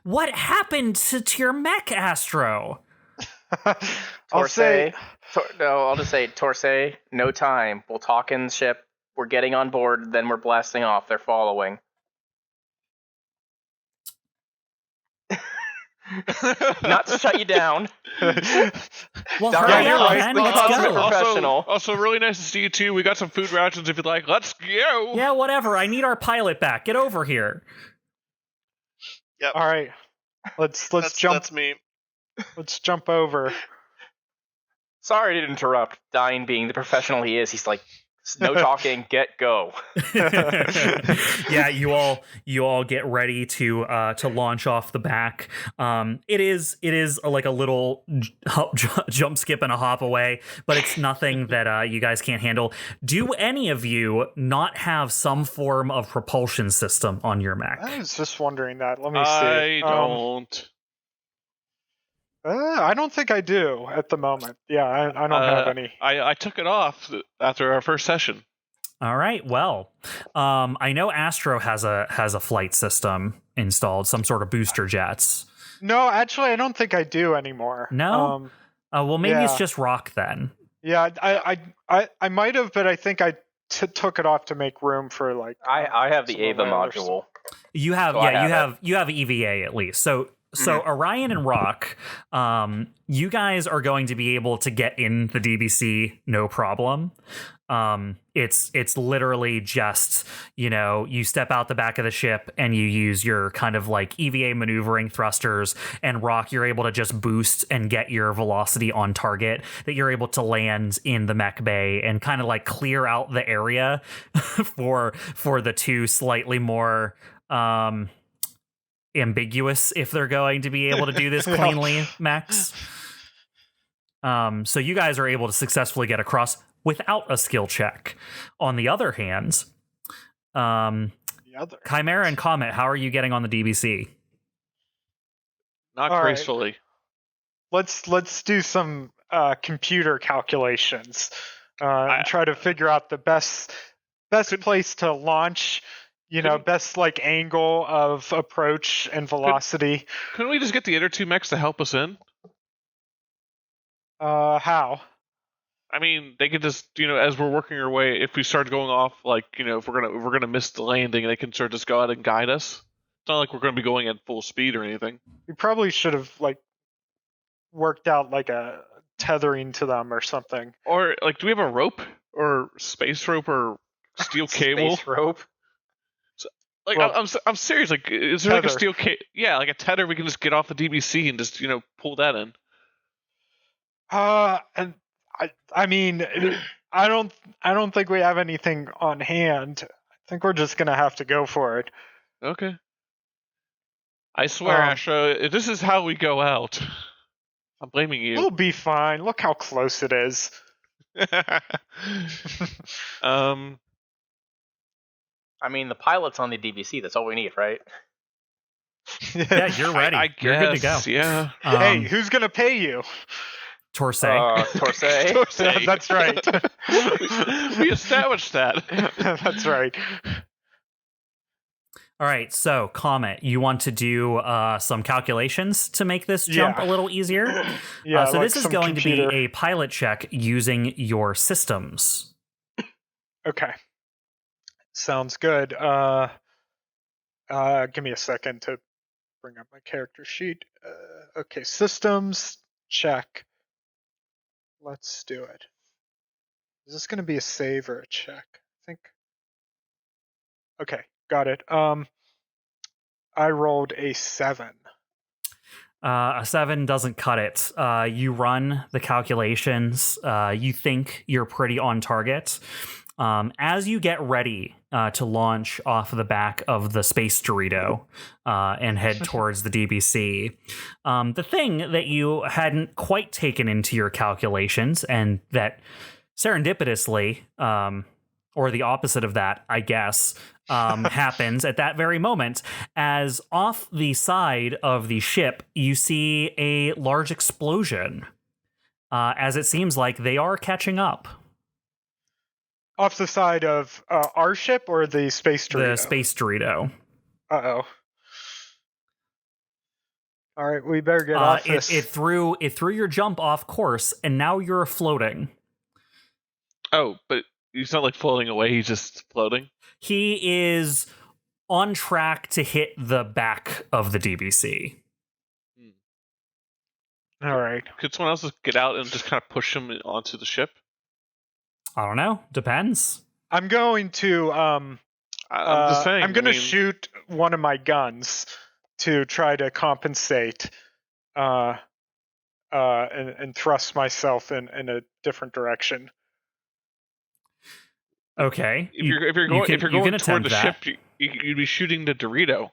What happened to your mech, Astro? I'll just say, Torsay, no time. We'll talk in the ship. We're getting on board, then we're blasting off. They're following. Not to shut you down. Well, hurry up, man. Let's go. Professional. Also, really nice to see you too. We got some food rations if you'd like. Let's go. Yeah, whatever. I need our pilot back. Get over here. Yep. All right, let's jump. That's me. Let's jump over. Sorry to interrupt. Dyne, being the professional he is, he's like, no talking, go. Yeah, you all get ready to launch off the back. It is like a little jump, skip, and a hop away, but it's nothing that you guys can't handle. Do any of you not have some form of propulsion system on your mech? I was just wondering that. Let me see. I don't. I don't think I do at the moment. Yeah, I don't have any. I took it off after our first session. All right. Well, I know Astro has a flight system installed, some sort of booster jets. No, actually, I don't think I do anymore. No. Well, maybe it's just Rock then. Yeah, I might have, but I think I took it off to make room for I have the Ava module. You have so you have EVA at least. So So Orion and Rock, you guys are going to be able to get in the DBC no problem. It's literally just, you step out the back of the ship and you use your kind of like EVA maneuvering thrusters, and Rock, you're able to just boost and get your velocity on target, that you're able to land in the mech bay and kind of like clear out the area for the two slightly more ambiguous, if they're going to be able to do this cleanly, mechs. So you guys are able to successfully get across without a skill check. On the other hand, CHIMERA and COMET, how are you getting on the DBC? Not All gracefully. Right. Let's do some computer calculations and try to figure out the best place to launch. Best like angle of approach and velocity. Couldn't we just get the other two mechs to help us in? How? I mean, they could just, as we're working our way, if we start going off, like, if we're gonna miss the landing, they can sort of just go out and guide us. It's not like we're gonna be going at full speed or anything. We probably should have like worked out like a tethering to them or something. Or like, do we have a rope or space rope or steel cable? Space rope. Like, well, I'm serious. Like, is there like a steel cable? Yeah, like a tether. We can just get off the DBC and just pull that in. And I mean, I don't think we have anything on hand. I think we're just gonna have to go for it. Okay. I swear, Astro, this is how we go out. I'm blaming you. We'll be fine. Look how close it is. I mean, the pilot's on the DBC. That's all we need, right? Yeah, you're ready. I guess, you're good to go. Yeah. Hey, who's gonna pay you? Torsay. Torsay. That's right. We established that. That's right. All right, so COMET, you want to do some calculations to make this jump a little easier? Yeah. So like this is going to be a pilot check using your systems. Okay. Sounds good. Give me a second to bring up my character sheet. Okay, systems check. Let's do it. Is this going to be a save or a check? I think. Okay, got it. I rolled a 7. A 7 doesn't cut it. You run the calculations. You think you're pretty on target. As you get ready to launch off the back of the Space Dorito and head towards the DBC, the thing that you hadn't quite taken into your calculations, and that serendipitously, or the opposite of that, I guess, happens at that very moment, as off the side of the ship, you see a large explosion, as it seems like they are catching up. Off the side of our ship or the Space Dorito? The Space Dorito. Uh-oh. All right, we better get off this. It threw your jump off course, and now you're floating. Oh, but he's not like floating away, he's just floating? He is on track to hit the back of the DBC. All right. Could someone else just get out and just kind of push him onto the ship? I don't know. Depends. I'm going to I'm just saying. I'm going to shoot one of my guns to try to compensate and thrust myself in a different direction. Okay. If you're going toward the ship, you'd be shooting the Dorito.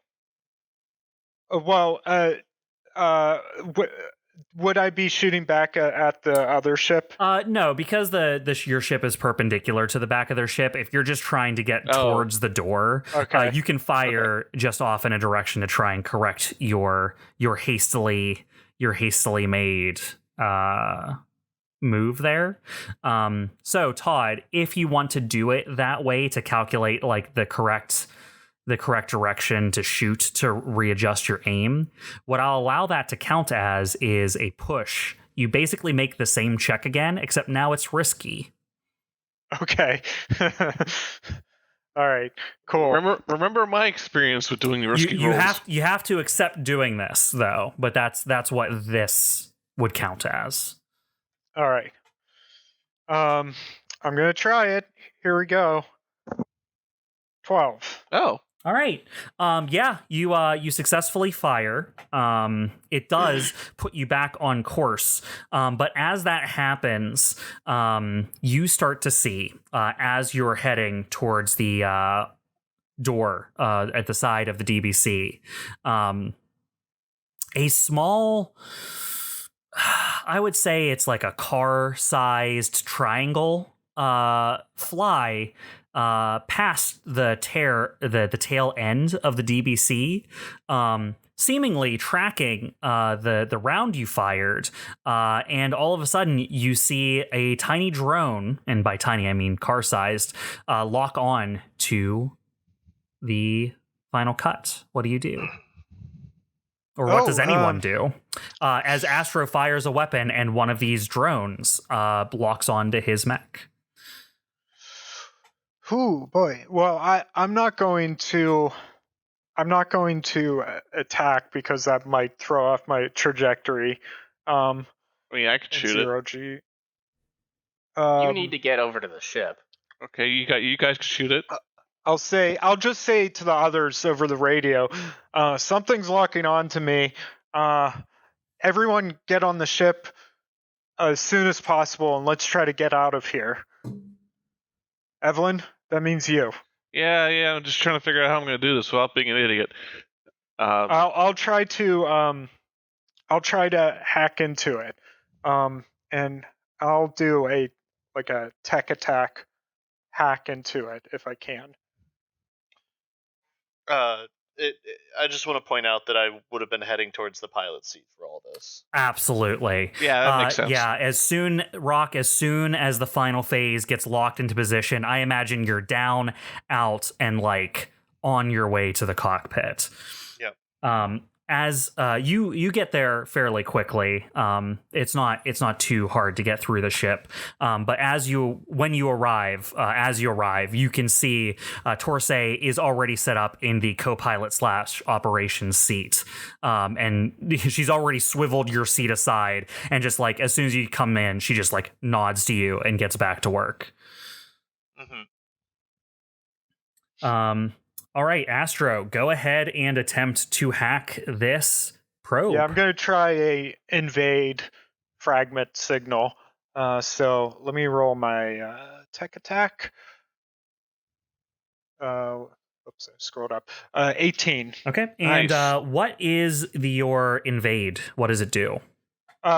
Well, would I be shooting back at the other ship? No, because your ship is perpendicular to the back of their ship. If you're just trying to get towards the door, you can fire just off in a direction to try and correct your hastily made move there. So Todd, if you want to do it that way to calculate like the correct direction to shoot to readjust your aim, what I'll allow that to count as is a push. You basically make the same check again, except now it's risky. Okay. All right, cool. Remember my experience with doing the risky rolls. You have to accept doing this though, but that's what this would count as. All right. I'm gonna try it. Here we go. 12. Oh. All right. Yeah, you successfully fire. It does put you back on course. But as that happens, you start to see as you're heading towards the door at the side of the DBC, a small, I would say it's like a car-sized triangle fly past the tail end of the DBC, seemingly tracking the round you fired, and all of a sudden you see a tiny drone, and by tiny I mean car-sized, lock on to the final cut. What do you do? Or what does anyone do? As Astro fires a weapon and one of these drones locks onto his mech. Ooh, boy. Well, I'm not going to attack because that might throw off my trajectory. I mean, I could shoot it. 0G. You need to get over to the ship. Okay, you guys can shoot it. I'll just say to the others over the radio, something's locking on to me. Everyone get on the ship as soon as possible, and let's try to get out of here. Evelene, that means you. Yeah, I'm just trying to figure out how I'm going to do this without being an idiot. I'll try to hack into it, and I'll do a tech attack hack into it if I can. I just want to point out that I would have been heading towards the pilot seat for all this. Absolutely. Yeah, that makes sense. Yeah, as soon as the final phase gets locked into position, I imagine you're down, out, and on your way to the cockpit. Yep. As you get there fairly quickly, it's not too hard to get through the ship. But when you arrive, you can see Torsay is already set up in the co-pilot / operations seat, and she's already swiveled your seat aside, and just as soon as you come in, she just nods to you and gets back to work. Mm-hmm. All right, Astro, go ahead and attempt to hack this probe. Yeah, I'm going to try a invade fragment signal. So let me roll my tech attack. Oops, I scrolled up. 18. Okay, and Nice. What is your invade? What does it do?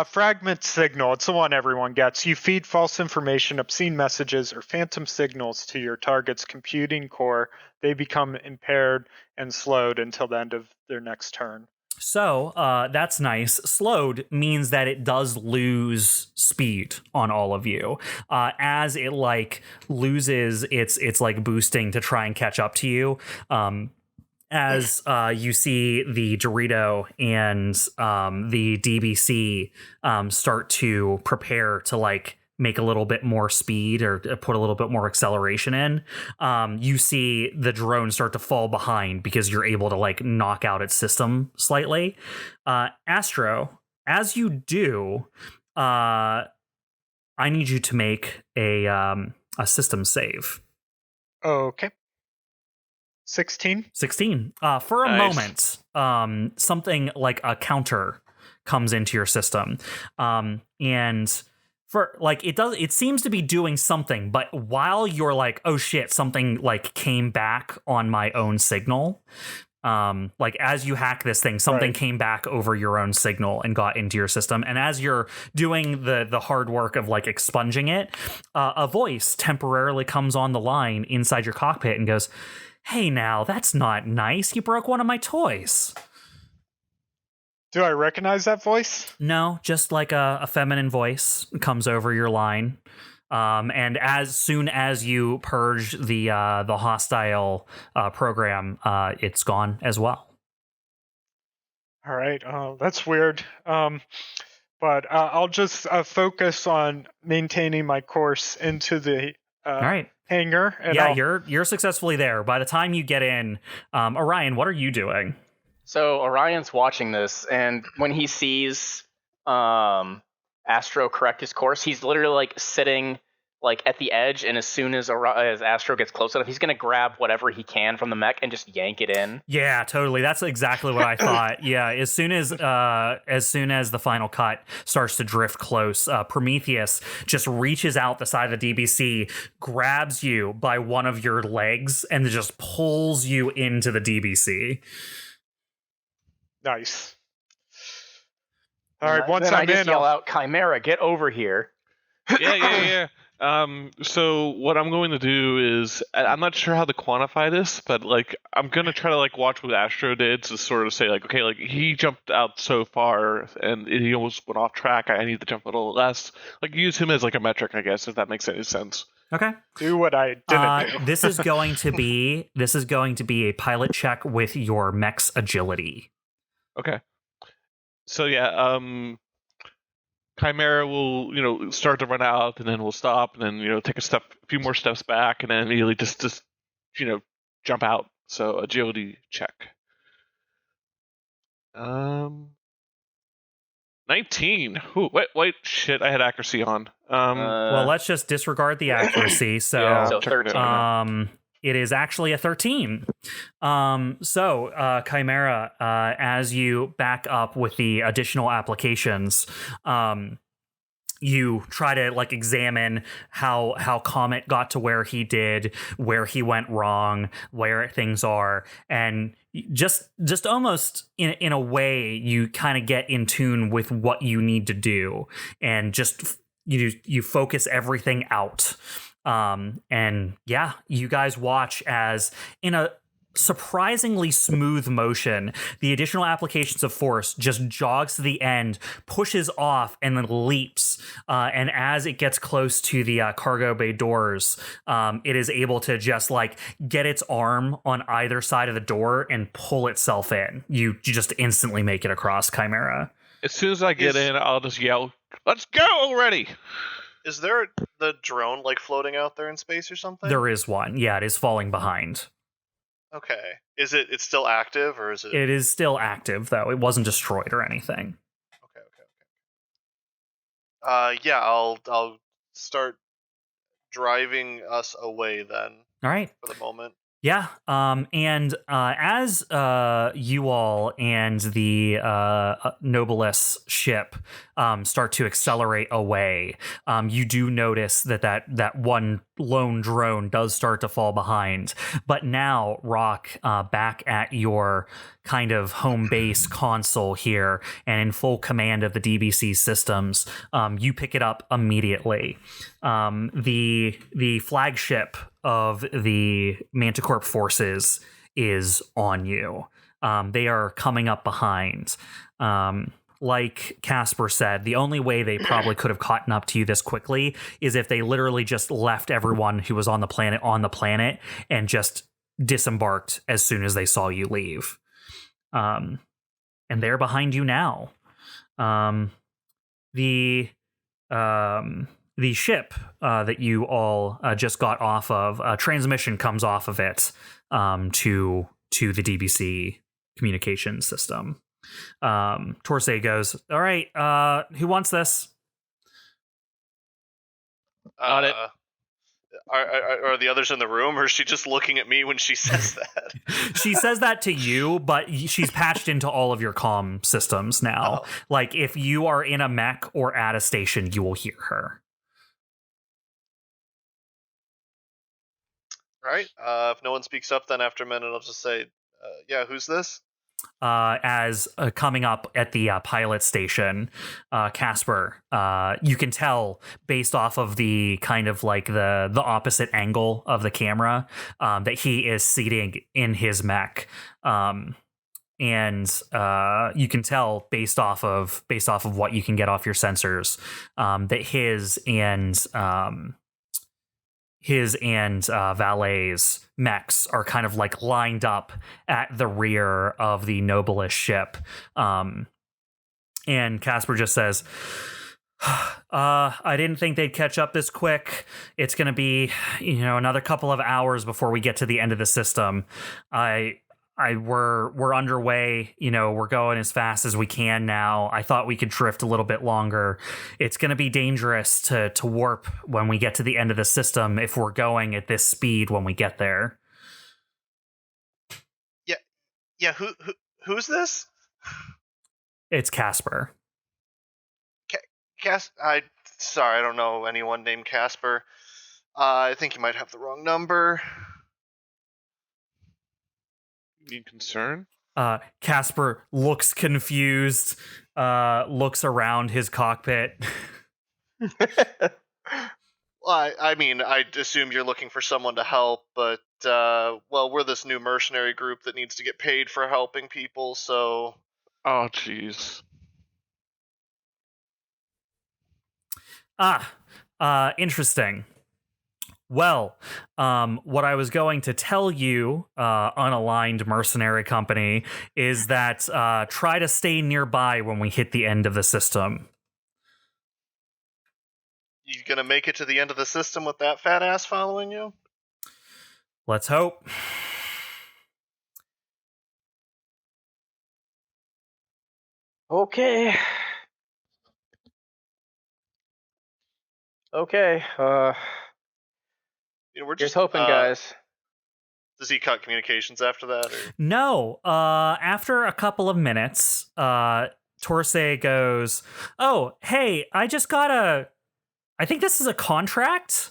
Fragment signal. It's the one everyone gets. You feed false information, obscene messages, or phantom signals to your target's computing core. They become impaired and slowed until the end of their next turn. So that's nice. Slowed means that it does lose speed on all of you as it loses its boosting to try and catch up to you. As you see the Dorito and the DBC start to prepare to make a little bit more speed or put a little bit more acceleration in, you see the drone start to fall behind because you're able to knock out its system slightly. Astro, as you do, I need you to make a system save. Okay. 16. For a Nice. moment, something like a counter comes into your system, and for it seems to be doing something, but while you're oh shit, something came back on my own signal. As you hack this thing, something came back over your own signal and got into your system. And as you're doing the hard work of expunging it, a voice temporarily comes on the line inside your cockpit and goes, "Hey, now that's not nice. You broke one of my toys." Do I recognize that voice? No, just a feminine voice comes over your line. And as soon as you purge the hostile program, it's gone as well. All right. That's weird. But I'll just focus on maintaining my course into the All right. hangar. And Yeah, you're successfully there. By the time you get in, Orion, what are you doing? So Orion's watching this, and when he sees Astro correct his course, he's literally like sitting like at the edge, and as soon as Astro gets close enough, he's gonna grab whatever he can from the mech and just yank it in. Yeah, totally. That's exactly what I thought. Yeah, as soon as the final cut starts to drift close, Prometheus just reaches out the side of the DBC, grabs you by one of your legs, and just pulls you into the DBC. Nice. All right, And once then I'm I just in, yell I'll- out, "Chimera, get over here!" Yeah. So what I'm going to do is, I'm not sure how to quantify this, but like I'm gonna try to like watch what Astro did to sort of say like, okay, like he jumped out so far and he almost went off track. I need to jump a little less. Like use him as like a metric, I guess, if that makes any sense. Okay. do what I didn't do. This is going to be a pilot check with your mech's agility. Okay. So yeah, Chimera will, start to run out, and then we'll stop, and then, take a few more steps back, and then immediately just jump out. So agility check. 19. Ooh, wait, shit! I had accuracy on. Well, let's just disregard the accuracy. So, Yeah, So check it out. 13. it is actually a 13. So, Chimera, as you back up with the additional applications, you try to like examine how COMET got to where he did, where he went wrong, where things are, and just almost in a way you kind of get in tune with what you need to do, and just you focus everything out. And yeah, you guys watch as in a surprisingly smooth motion, the additional applications of force just jogs to the end, pushes off, and then leaps. And as it gets close to the cargo bay doors, it is able to just like get its arm on either side of the door and pull itself in. You just instantly make it across, Chimera. As soon as I get in, I'll just yell, "Let's go already!" Is there the drone like floating out there in space or something? There is one. Yeah, it is falling behind. Okay. Is it's still active or is it? It is still active, though. It wasn't destroyed or anything. Okay. Yeah, I'll start driving us away then All right. for the moment. Yeah, and as you all and the Nobilis ship start to accelerate away, you do notice that one lone drone does start to fall behind. But now, Rock, back at your kind of home base console here and in full command of the DBC systems, you pick it up immediately. The flagship of the Manticorp forces is on you. They are coming up behind. Like Casper said, the only way they probably could have caught up to you this quickly is if they literally just left everyone who was on the planet and just disembarked as soon as they saw you leave. And they're behind you now. The ship that you all just got off of, transmission comes off of it to the DBC communication system. Torsay goes, "All right, who wants this?" Got it. Are the others in the room, or is she just looking at me when she says that? She says that to you, but she's patched into all of your comm systems now. Oh. Like, if you are in a mech or at a station, you will hear her. All right. If no one speaks up, then after a minute, I'll just say, "Yeah, who's this?" As coming up at the pilot station, Casper, you can tell based off of the kind of like the opposite angle of the camera that he is seating in his mech. And you can tell based off of what you can get off your sensors that his and Valet's mechs are kind of like lined up at the rear of the Nobilis ship. And Casper just says, I didn't think they'd catch up this quick. It's going to be, another couple of hours before we get to the end of the system. We're underway. We're going as fast as we can now. I thought we could drift a little bit longer. It's going to be dangerous to warp when we get to the end of the system if we're going at this speed when we get there. Yeah. Who's this? It's Casper. Sorry, I don't know anyone named Casper. I think you might have the wrong number. You mean concern? Casper looks confused, looks around his cockpit. Well, I mean, I assume you're looking for someone to help, but, we're this new mercenary group that needs to get paid for helping people, so... Oh, jeez. Interesting. Well, what I was going to tell you, unaligned mercenary company, is that try to stay nearby when we hit the end of the system. You gonna make it to the end of the system with that fat ass following you? Let's hope. Okay. Okay. We're Just hoping, guys. Does he cut communications after that? Or? No. After a couple of minutes, Torsay goes, "Oh, hey, I just got I think this is a contract."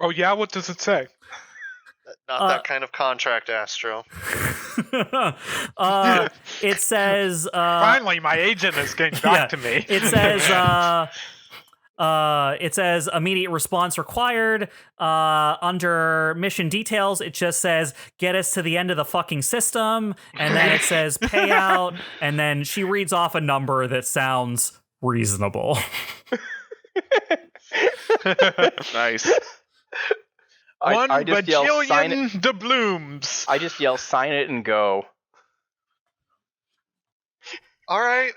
Oh yeah, what does it say? Not that kind of contract, Astro. It says Finally, my agent is getting back to me. It says immediate response required. Under mission details, it just says get us to the end of the fucking system, and then it says payout, and then she reads off a number that sounds reasonable. Nice. I just yell, sign it. Bajillion doubloons. I just yell, sign it and go. All right,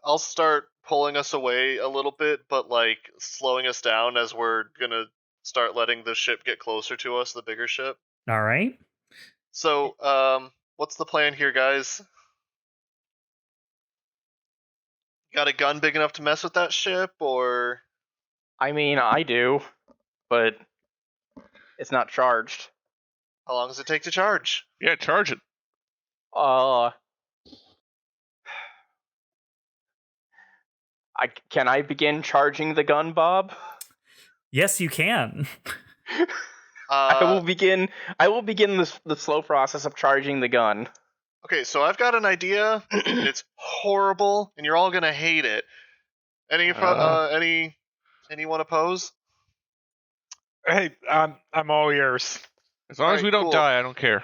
I'll start pulling us away a little bit, but slowing us down as we're gonna start letting the ship get closer to us, the bigger ship. All right. So, what's the plan here, guys? Got a gun big enough to mess with that ship, or? I mean, I do, but it's not charged. How long does it take to charge? Yeah, charge it. Can I begin charging the gun, Bob? Yes, you can. I will begin the slow process of charging the gun. Okay, so I've got an idea. It's horrible, and you're all gonna hate it. Anyone oppose? Hey, I'm all ears. As long as we don't die, I don't care.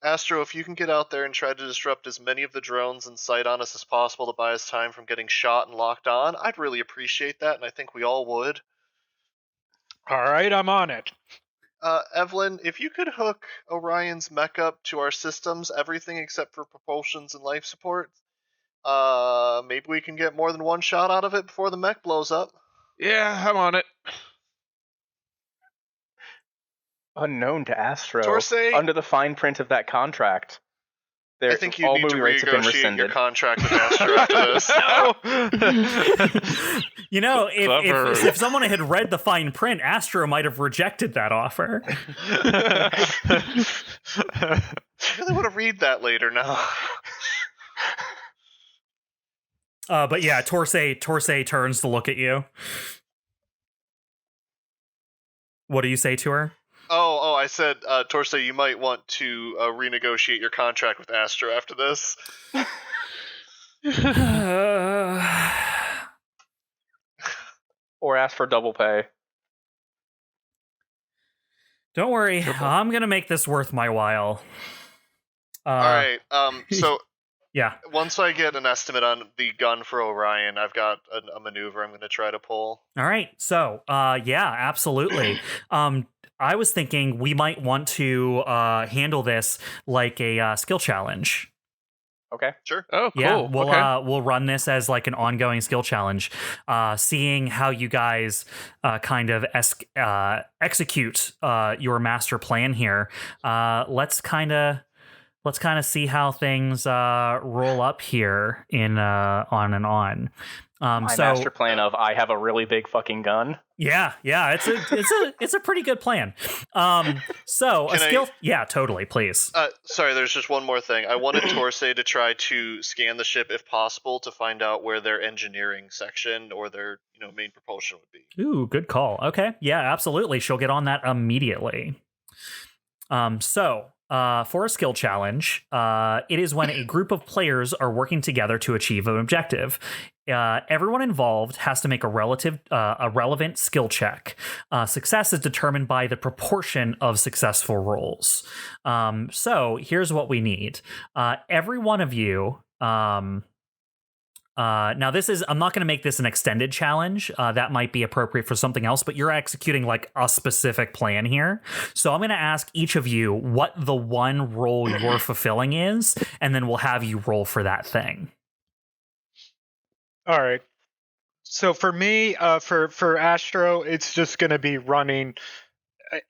Astro, if you can get out there and try to disrupt as many of the drones in sight on us as possible to buy us time from getting shot and locked on, I'd really appreciate that, and I think we all would. All right, I'm on it. Evelene, if you could hook Orion's mech up to our systems, everything except for propulsions and life support, maybe we can get more than one shot out of it before the mech blows up. Yeah, I'm on it. Unknown to Astro, Torsay? under the fine print of that contract, I think you all need to moving rates have been renegotiate your rescinded. contract with Astro after this. If someone had read the fine print, Astro might have rejected that offer. I really want to read that later now. But yeah, Torsay turns to look at you. What do you say to her? Oh, I said, Torsay, you might want to renegotiate your contract with Astro after this. Or ask for double pay. Don't worry, I'm gonna make this worth my while. Alright, so... Yeah. Once I get an estimate on the gun for Orion, I've got a maneuver I'm going to try to pull. All right. So, yeah, absolutely. I was thinking we might want to handle this like a skill challenge. Okay. Sure. Oh, cool. Yeah, Okay. we'll run this as like an ongoing skill challenge, seeing how you guys kind of execute your master plan here. Let's kind of see how things roll up here in on and on. My master plan of I have a really big fucking gun. Yeah, it's a pretty good plan. So a skill, yeah, totally, please. Sorry, there's just one more thing. I wanted Torsay to try to scan the ship if possible to find out where their engineering section or their main propulsion would be. Ooh, good call. Okay, yeah, absolutely. She'll get on that immediately. For a skill challenge, it is when a group of players are working together to achieve an objective. Everyone involved has to make a relevant skill check. Success is determined by the proportion of successful rolls. So here's what we need. Every one of you. Now I'm not going to make this an extended challenge. That might be appropriate for something else, but you're executing like a specific plan here. So I'm going to ask each of you what the one role you're fulfilling is, and then we'll have you roll for that thing. All right. So for me, for Astro, it's just going to be running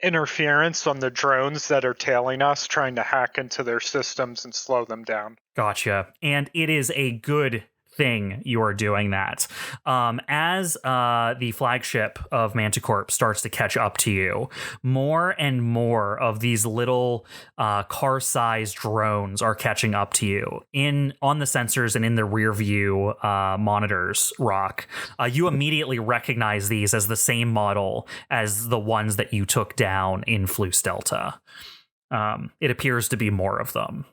interference on the drones that are tailing us, trying to hack into their systems and slow them down. Gotcha. And it is a good thing you are doing that. As the flagship of Manticorp starts to catch up to you, more and more of these little car-sized drones are catching up to you on the sensors and in the rear view monitors. Rock, you immediately recognize these as the same model as the ones that you took down in Flus Delta. It appears to be more of them.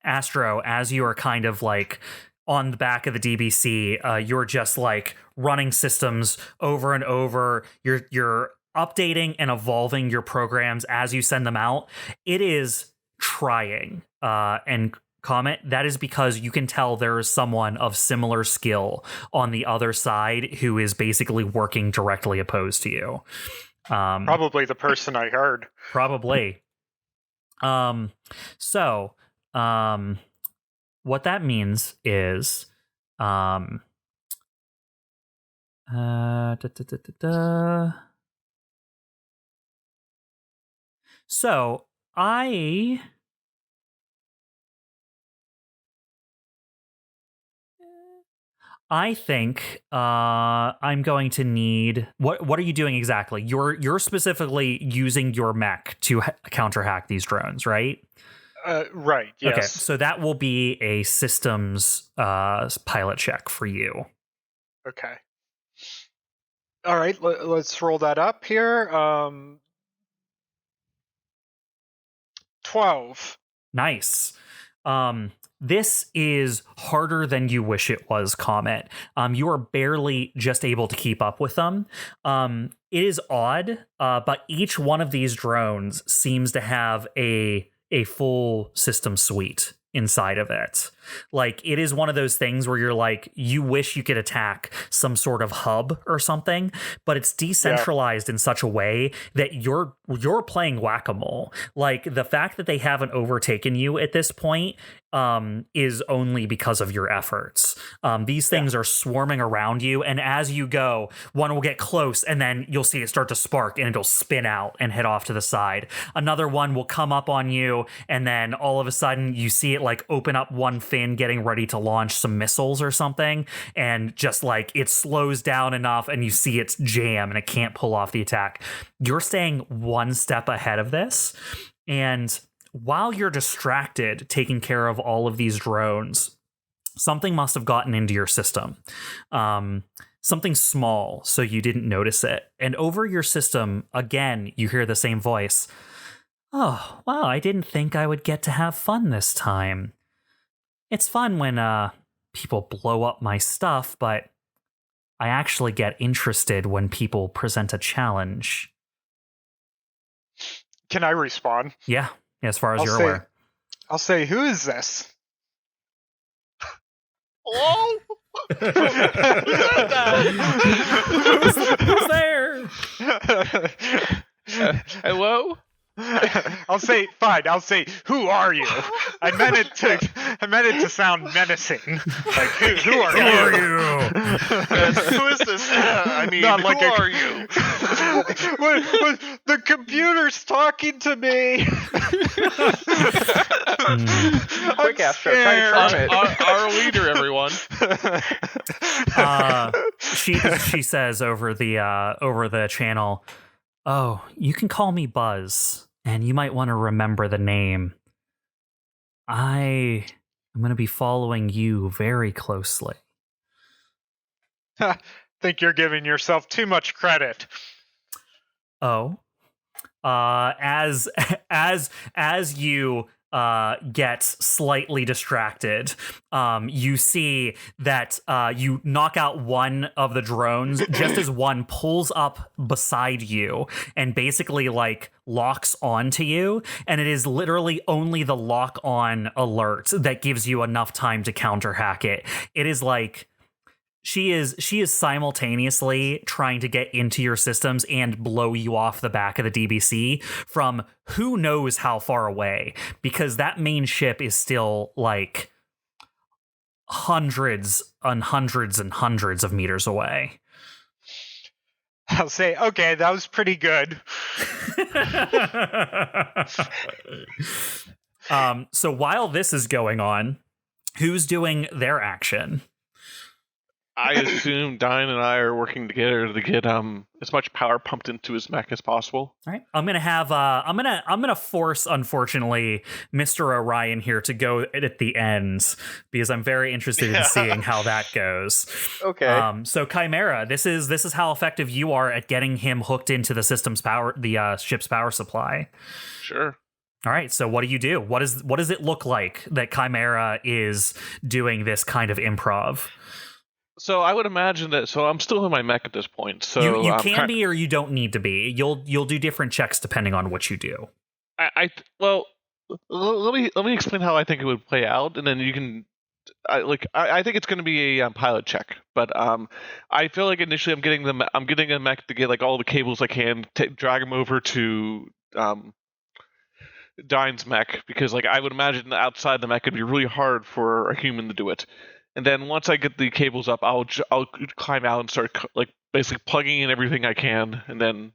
Astro, as you are kind of like on the back of the DBC, you're just like running systems over and over. You're updating and evolving your programs as you send them out. It is trying. And COMET, that is because you can tell there is someone of similar skill on the other side who is basically working directly opposed to you. Probably the person I heard. Probably. What that means is, so I think I'm going to need what are you doing exactly? You're specifically using your mech to counter hack these drones, right? Right. Yes. Okay, so that will be a systems pilot check for you. Okay. All right. Let's roll that up here. 12. Nice. This is harder than you wish it was, COMET. You are barely just able to keep up with them. It is odd, but each one of these drones seems to have a full system suite inside of it. Like, it is one of those things where you're like, you wish you could attack some sort of hub or something, but it's decentralized in such a way that you're playing whack-a-mole. Like, the fact that they haven't overtaken you at this point is only because of your efforts. These things are swarming around you, and as you go, one will get close, and then you'll see it start to spark, and it'll spin out and head off to the side. Another one will come up on you, and then all of a sudden you see it like open up one fin, getting ready to launch some missiles or something, and just like it slows down enough, and you see it's jam, and it can't pull off the attack. You're staying one step ahead of this, and while you're distracted taking care of all of these drones, something must have gotten into your system. Something small, so you didn't notice it. And over your system, again, you hear the same voice. Oh, wow, I didn't think I would get to have fun this time. It's fun when people blow up my stuff, but I actually get interested when people present a challenge. Can I respond? Yeah. As far as you're aware. I'll say, who is this? Hello? Who's there? Hello? I'll say fine. I'll say, who are you? I meant it to sound menacing. Like who are you? Who is this? I mean, Not who like are you? The computer's talking to me. Quick, Astro, try to charm it. Our leader, everyone. She says over the channel, "Oh, you can call me Buzz, and you might want to remember the name. I am going to be following you very closely." Think you're giving yourself too much credit. Oh, as you get slightly distracted, you see that you knock out one of the drones just as one pulls up beside you and basically like locks onto you, and it is literally only the lock on alert that gives you enough time to counter hack it. It is like she is simultaneously trying to get into your systems and blow you off the back of the DBC from who knows how far away, because that main ship is still like hundreds and hundreds and hundreds of meters away. I'll say, okay, that was pretty good. So while this is going on, who's doing their action? I assume Dyne and I are working together to get as much power pumped into his mech as possible. All right, I'm gonna force, unfortunately, Mr. Orion here to go at the end because I'm very interested in seeing how that goes. Okay. So CHIMERA, this is how effective you are at getting him hooked into the system's power, the ship's power supply. Sure. All right, so what do you do? What does it look like that CHIMERA is doing this kind of improv? So I would imagine that. So I'm still in my mech at this point. So you can be, or you don't need to be. You'll do different checks depending on what you do. Well, let me explain how I think it would play out, and then you can. I think it's going to be a pilot check, but I feel like initially I'm getting a mech to get like all the cables I can, drag them over to Dyne's mech, because like I would imagine outside the mech it'd be really hard for a human to do it. And then once I get the cables up, I'll climb out and start like basically plugging in everything I can, and then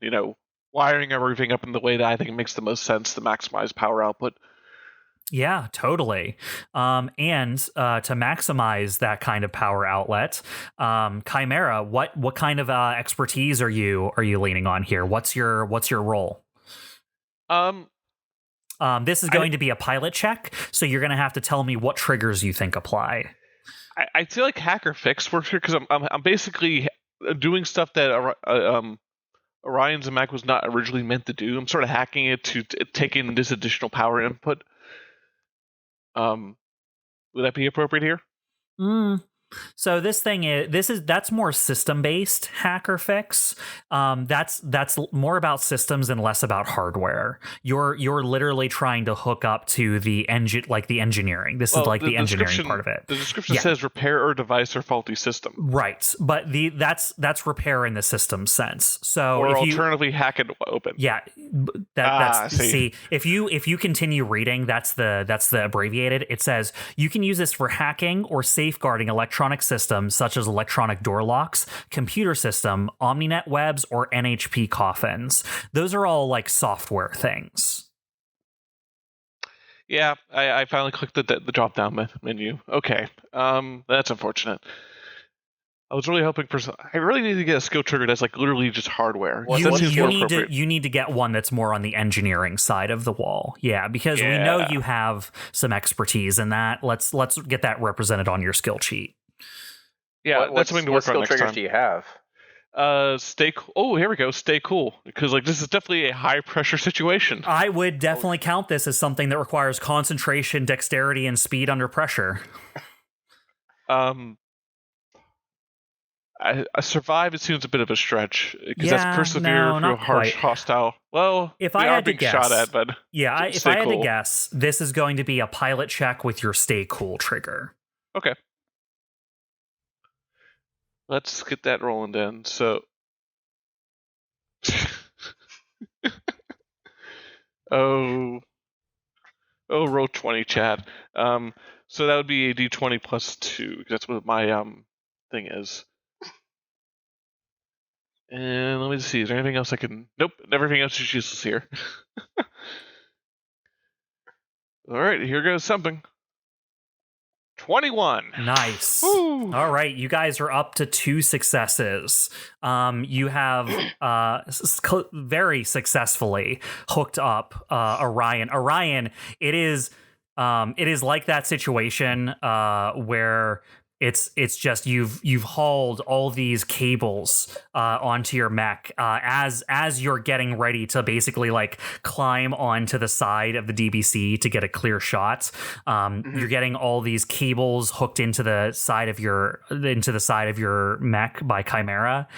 wiring everything up in the way that I think makes the most sense to maximize power output. Yeah, totally. And to maximize that kind of power outlet, CHIMERA, what kind of expertise are you leaning on here? What's your role? This is going to be a pilot check, so you're going to have to tell me what triggers you think apply. I feel like hacker fix works here because I'm basically doing stuff that Orion's mech was not originally meant to do. I'm sort of hacking it to take in this additional power input. Would that be appropriate here? So that's more system-based hacker fix. That's more about systems and less about hardware. You're literally trying to hook up to the engine, like the engineering. This is like the engineering part of it. The description says repair or device or faulty system. Right, but that's repair in the system sense. So or if alternatively hack it open. Yeah, see, if you continue reading, that's the abbreviated. It says you can use this for hacking or safeguarding electronic systems such as electronic door locks, computer system, Omninet webs, or NHP coffins. Those are all like software things. Yeah, I finally clicked the drop down menu. Okay, that's unfortunate. I was really hoping for. I really need to get a skill trigger that's like literally just hardware. You need to get one that's more on the engineering side of the wall. Yeah, because we know you have some expertise in that. Let's get that represented on your skill sheet. Yeah, that's something to work on next time. What skill triggers do you have? Stay cool. Oh, here we go. Stay cool, because like this is definitely a high pressure situation. I would definitely count this as something that requires concentration, dexterity, and speed under pressure. I survive. It seems a bit of a stretch because that's persevere through a harsh hostile. Well, if I had to guess, shot at, but if I had to guess, this is going to be a pilot check with your stay cool trigger. Okay. Let's get that rolling then. So Oh, roll 20, Chad. So that would be a d20 plus 2. That's what my thing is. And let me see. Is there anything else I can? Nope. Everything else is useless here. All right. Here goes something. 21. Nice. Woo. All right, you guys are up to 2 successes. You have very successfully hooked up Orion. Orion, it is like that situation where it's just you've hauled all these cables onto your mech as you're getting ready to basically like climb onto the side of the DBC to get a clear shot. You're getting all these cables hooked into the side of your mech by Chimera,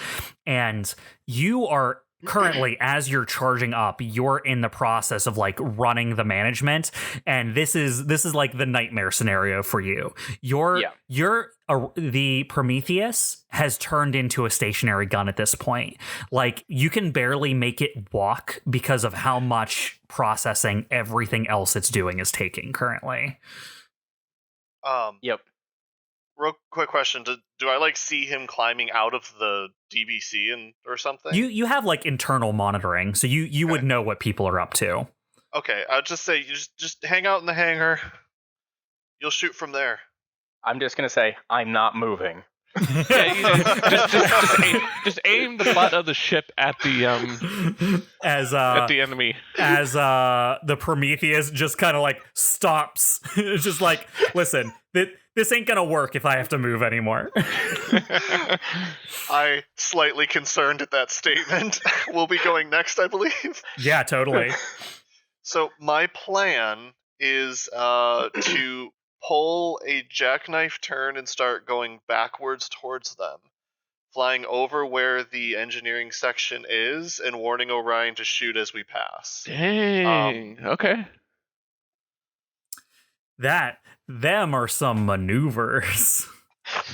and you are currently, as you're charging up, you're in the process of like running the management, and this is like the nightmare scenario for you. The Prometheus has turned into a stationary gun at this point. Like, you can barely make it walk because of how much processing everything else it's doing is taking currently. Yep. Real quick question: Do I like see him climbing out of the DBC or something? You have like internal monitoring, so you would know what people are up to. Okay, I'll just say you just hang out in the hangar. You'll shoot from there. I'm just gonna say I'm not moving. Just aim the butt of the ship at the at the enemy. As the Prometheus just kind of like stops. It's just like, listen, this ain't gonna work if I have to move anymore. I slightly concerned at that statement. We'll be going next, I believe. Yeah, totally. So my plan is to pull a jackknife turn and start going backwards towards them, flying over where the engineering section is and warning Orion to shoot as we pass. Dang. Okay. Them are some maneuvers.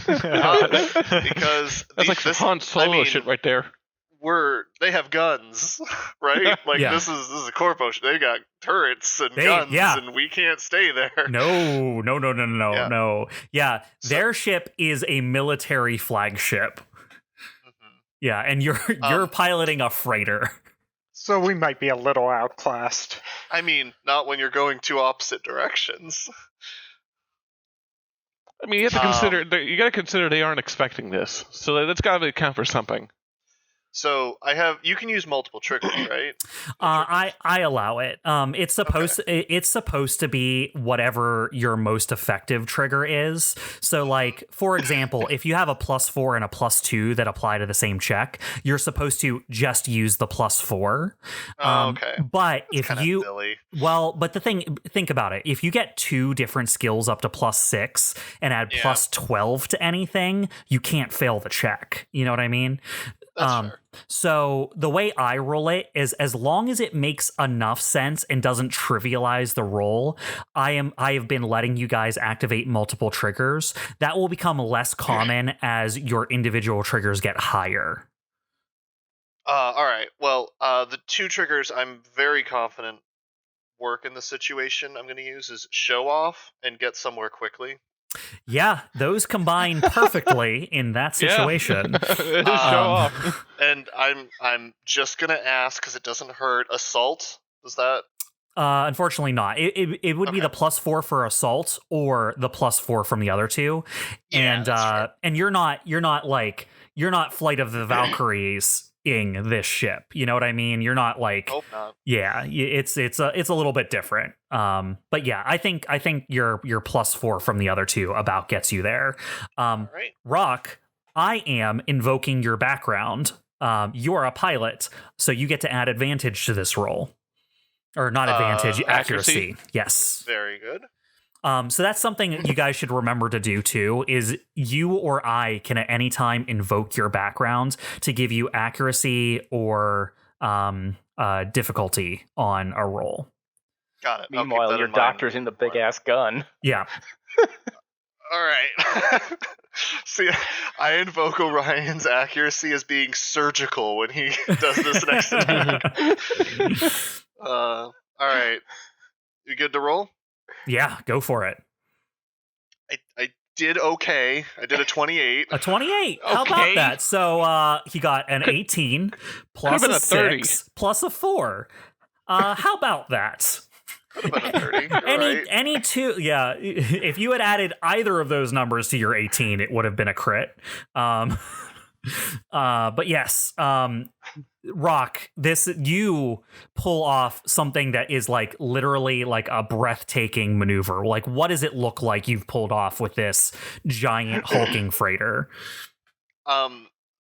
Because that's like some Han Solo shit right there. They have guns, right? Like this is a corpo. They got turrets and guns, and we can't stay there. No. Yeah, their ship is a military flagship. Mm-hmm. Yeah, and you're piloting a freighter. So we might be a little outclassed. I mean, not when you're going two opposite directions. I mean, you have to consider. You got to consider they aren't expecting this, so that's got to account for something. So you can use multiple triggers, right? I allow it. It's supposed to be whatever your most effective trigger is. So, like, for example, if you have a +4 and a +2 that apply to the same check, you're supposed to just use the +4. Okay. But that's if you silly. but think about it. If you get 2 different skills up to +6 and add +12 to anything, you can't fail the check. You know what I mean? That's fair. So the way I roll it is, as long as it makes enough sense and doesn't trivialize the roll, I have been letting you guys activate multiple triggers. That will become less common as your individual triggers get higher. All right. Well, the 2 triggers I'm very confident work in the situation I'm going to use is show off and get somewhere quickly. Yeah, those combine perfectly in that situation. Show off. And I'm just gonna ask because it doesn't hurt. Assault, does that? Unfortunately, not. It would be the +4 for assault or the +4 from the other 2, and and you're not Flight of the Valkyries. Ing this ship, you know what I mean? You're not like, hope not. Yeah, it's a little bit different. But yeah, I think your +4 from the other 2 about gets you there. Right. Rock, I am invoking your background. You are a pilot, so you get to add advantage to this roll, or not advantage, accuracy. Yes, very good. So that's something you guys should remember to do too, is you or I can at any time invoke your background to give you accuracy or difficulty on a roll. Got it. Meanwhile, your doctor's in the big ass gun. Yeah. All right. See, I invoke Orion's accuracy as being surgical when he does this next attack. All You good to roll? Yeah, go for it. I did okay. I did a 28. A 28. How about Okay. that? So he got an 18 plus been a a 30. 6 plus a 4. How about that? Could have been a 30. All right. Any two, yeah. If you had added either of those numbers to your 18, it would have been a crit. But yes, Rock, you pull off something that is like literally like a breathtaking maneuver. Like, what does it look like you've pulled off with this giant hulking freighter?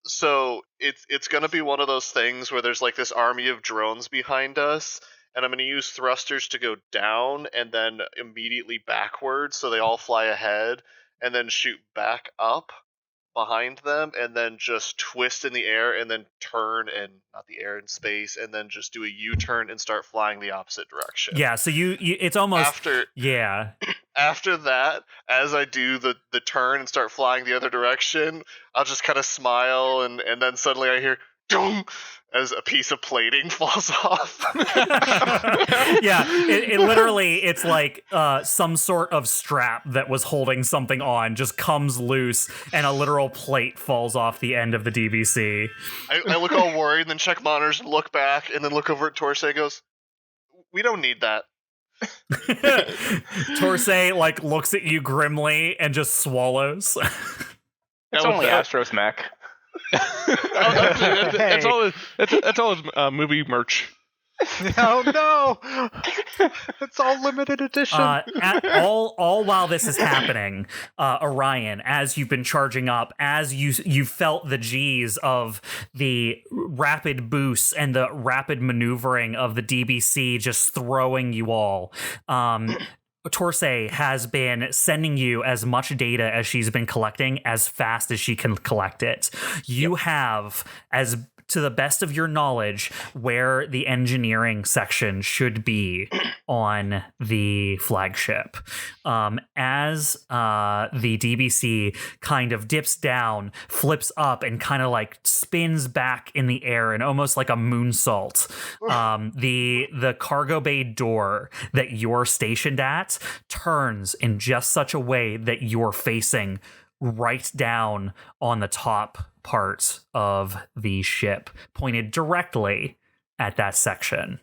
So it's gonna be one of those things where there's like this army of drones behind us, and I'm gonna use thrusters to go down and then immediately backwards, so they all fly ahead, and then shoot back up behind them, and then just twist in the air, and then turn, and not the air in space, and then just do a U-turn and start flying the opposite direction. Yeah, so you it's almost After that, as I do the turn and start flying the other direction, I'll just kind of smile, and then suddenly I hear "dong" as a piece of plating falls off. Yeah, it literally, it's like some sort of strap that was holding something on just comes loose, and a literal plate falls off the end of the DBC. I look all worried, and then check monitors, and look back, and then look over at Torsay and goes, "We don't need that." Torsay like looks at you grimly and just swallows. It's only Astro's mech. That's all his movie merch. Oh no! It's all limited edition. All while this is happening, Orion, as you've been charging up, as you felt the G's of the rapid boosts and the rapid maneuvering of the DBC just throwing you all. Torsay has been sending you as much data as she's been collecting as fast as she can collect it. You have, as to the best of your knowledge, where the engineering section should be on the flagship. As the DBC kind of dips down, flips up, and kind of like spins back in the air and almost like a moonsault, the cargo bay door that you're stationed at turns in just such a way that you're facing right down on the top part of the ship, pointed directly at that section.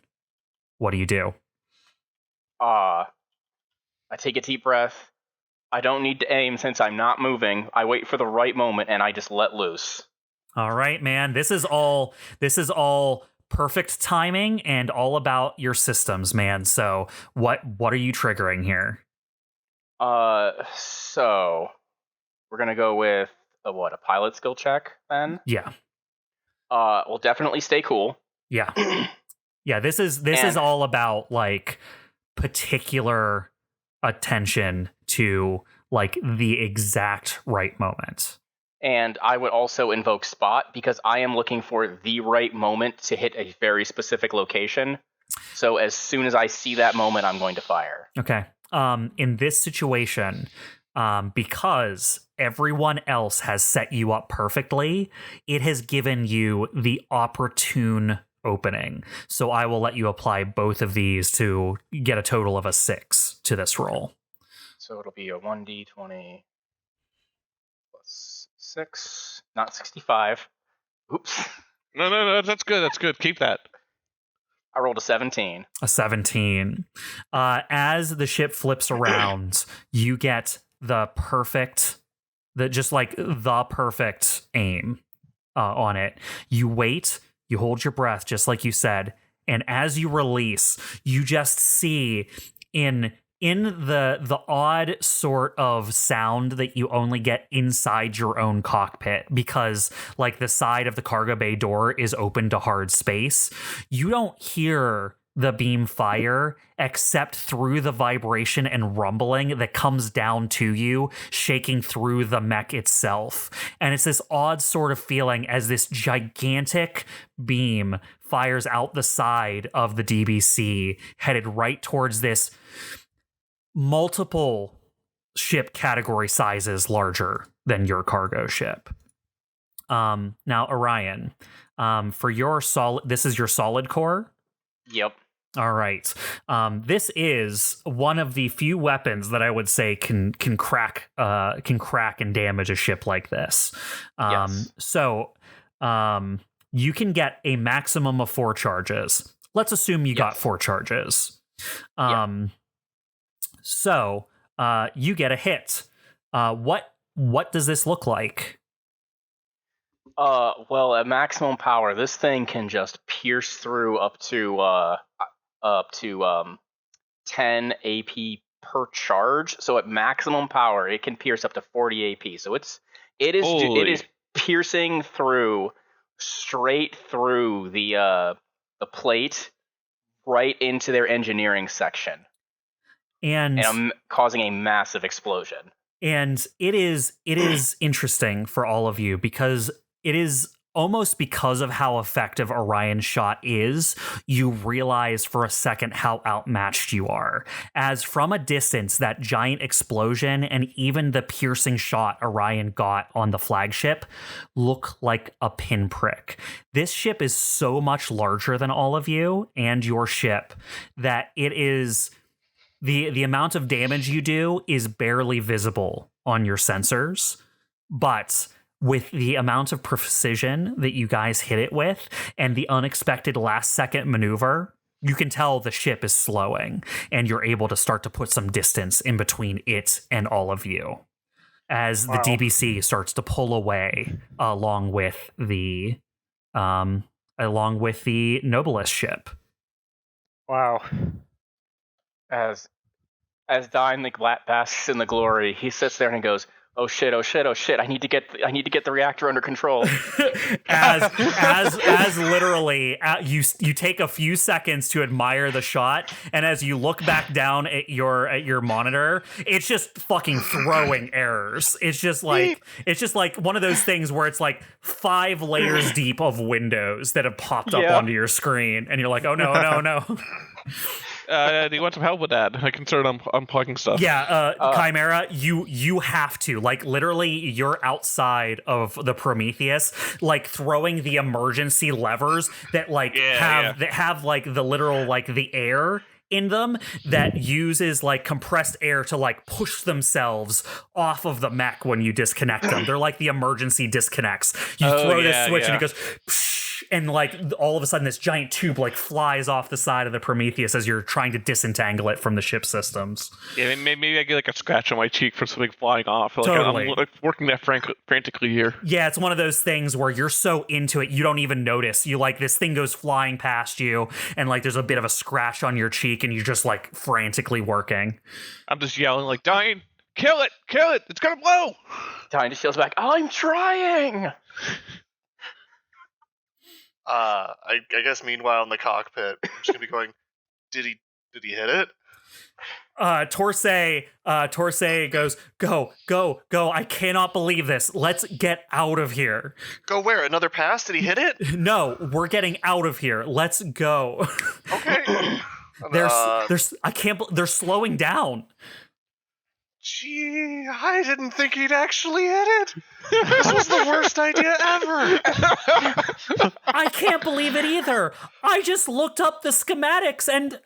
What do you do? I take a deep breath. I don't need to aim since I'm not moving. I wait for the right moment and I just let loose. All right, man. This is all perfect timing and all about your systems, man. So what are you triggering here? So we're gonna go with a pilot skill check then? Yeah. We'll definitely stay cool. Yeah. Yeah, this is all about like particular attention to like the exact right moment. And I would also invoke Spot because I am looking for the right moment to hit a very specific location. So as soon as I see that moment, I'm going to fire. Okay. In this situation, because everyone else has set you up perfectly, it has given you the opportune opening. So I will let you apply both of these to get a total of a 6 to this roll. So it'll be a 1d20 plus 6, not 65. Oops. No, that's good. That's good. Keep that. I rolled a 17. A 17. As the ship flips around, you get the perfect aim on it. You wait, you hold your breath, just like you said, and as you release, you just see in the odd sort of sound that you only get inside your own cockpit, because like the side of the cargo bay door is open to hard space, you don't hear the beam fire except through the vibration and rumbling that comes down to you, shaking through the mech itself. And it's this odd sort of feeling as this gigantic beam fires out the side of the DBC, headed right towards this multiple ship category sizes larger than your cargo ship. Now, Orion, for your this is your solid core? Yep. All right. This is one of the few weapons that I would say can crack and damage a ship like this. Yes. So you can get a maximum of 4 charges. Let's assume you got 4 charges. So you get a hit. What does this look like? Well, at maximum power, this thing can just pierce through up to 10 AP per charge. So at maximum power, it can pierce up to 40 AP. So it is piercing through straight through the plate right into their engineering section, and causing a massive explosion. And it is interesting for all of you because it is almost because of how effective Orion's shot is, you realize for a second how outmatched you are. As from a distance, that giant explosion and even the piercing shot Orion got on the flagship look like a pinprick. This ship is so much larger than all of you and your ship that it is... The amount of damage you do is barely visible on your sensors, but with the amount of precision that you guys hit it with and the unexpected last-second maneuver, you can tell the ship is slowing, and you're able to start to put some distance in between it and all of you as the DBC starts to pull away along with the Noblest ship. Wow. As Dyne basks in the glory, he sits there and goes, "Oh shit! Oh shit! Oh shit! I need to get the reactor under control." as literally, you take a few seconds to admire the shot, and as you look back down at your monitor, it's just fucking throwing errors. It's just like one of those things where it's like 5 layers deep of windows that have popped up onto your screen, and you're like, "Oh no." Do you want some help with that? I can start unplugging stuff. Yeah, Chimera, you have to. Like, literally, you're outside of the Prometheus, like, throwing the emergency levers that, like, have, like, the literal, like, the air in them that uses, like, compressed air to, like, push themselves off of the mech when you disconnect them. They're like the emergency disconnects. You throw this switch and it goes... Psh, and like all of a sudden this giant tube like flies off the side of the Prometheus as you're trying to disentangle it from the ship systems. Yeah, maybe I get like a scratch on my cheek from something flying off. Like, totally. I'm working that frantically here. Yeah, it's one of those things where you're so into it you don't even notice. You like this thing goes flying past you and like there's a bit of a scratch on your cheek and you're just like frantically working. I'm just yelling like, "Dyne, kill it! It's gonna blow!" Dyne just yells back, "I'm trying!" I guess meanwhile in the cockpit, I'm just gonna be going, did he hit it? Torsay goes, go, I cannot believe this. Let's get out of here. Go where? Another pass? Did he hit it? No, we're getting out of here. Let's go. Okay. They're slowing down. Gee, I didn't think he'd actually hit it. This was the worst idea ever. I can't believe it either. I just looked up the schematics and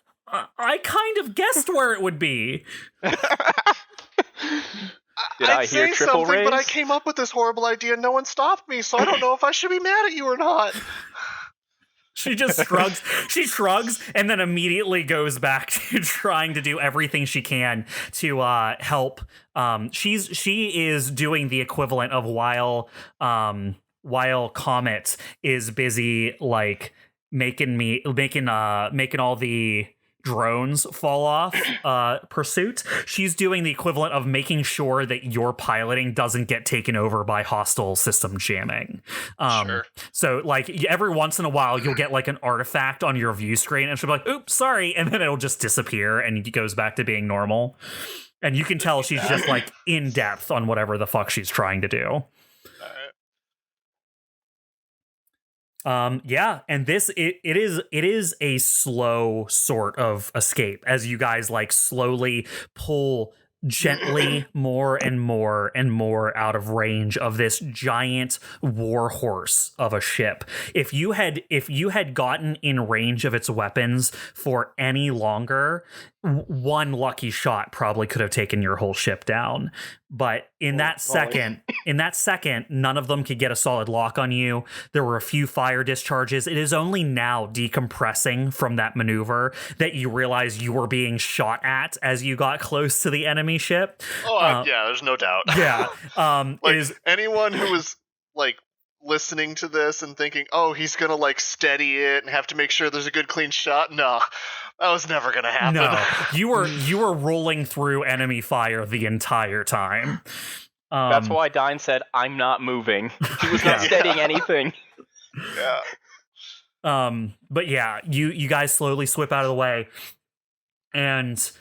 I kind of guessed where it would be. Did I hear say triple something, raise? but I came up with this horrible idea and no one stopped me, so I don't know if I should be mad at you or not. She just shrugs. She shrugs and then immediately goes back to trying to do everything she can to help. She is doing the equivalent of while COMET is busy like making all the drones fall off pursuit. She's doing the equivalent of making sure that your piloting doesn't get taken over by hostile system jamming. Sure. So like every once in a while you'll get like an artifact on your view screen and she'll be like, "Oops, sorry," and then it'll just disappear and it goes back to being normal. And you can tell she's just like in depth on whatever the fuck she's trying to do. And this it is a slow sort of escape as you guys like slowly pull gently more and more and more out of range of this giant war horse of a ship. If you had gotten in range of its weapons for any longer, one lucky shot probably could have taken your whole ship down. But in that second, none of them could get a solid lock on you. There were a few fire discharges. It is only now decompressing from that maneuver that you realize you were being shot at as you got close to the enemy ship. Oh, yeah, there's no doubt. Yeah. Like, anyone who was, like, listening to this and thinking, oh, he's gonna, like, steady it and have to make sure there's a good, clean shot, no. That was never gonna happen. No, you were rolling through enemy fire the entire time. That's why Dyne said, "I'm not moving." He was not steadying anything. Yeah. But yeah, you guys slowly slip out of the way, and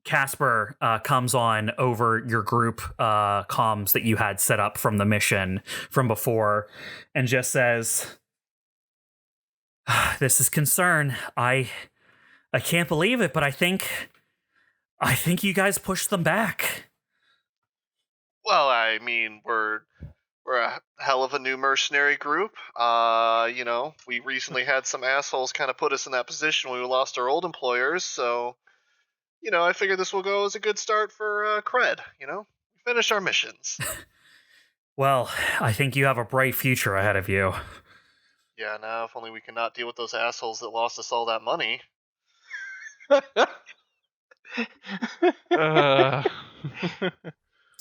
Casper comes on over your group comms that you had set up from the mission from before, and just says, "This is concern. I can't believe it, but I think you guys pushed them back." Well, I mean, we're a hell of a new mercenary group. You know, we recently had some assholes kind of put us in that position when we lost our old employers, so, you know, I figure this will go as a good start for cred, you know? Finish our missions. Well, I think you have a bright future ahead of you. Yeah, now if only we can not deal with those assholes that lost us all that money.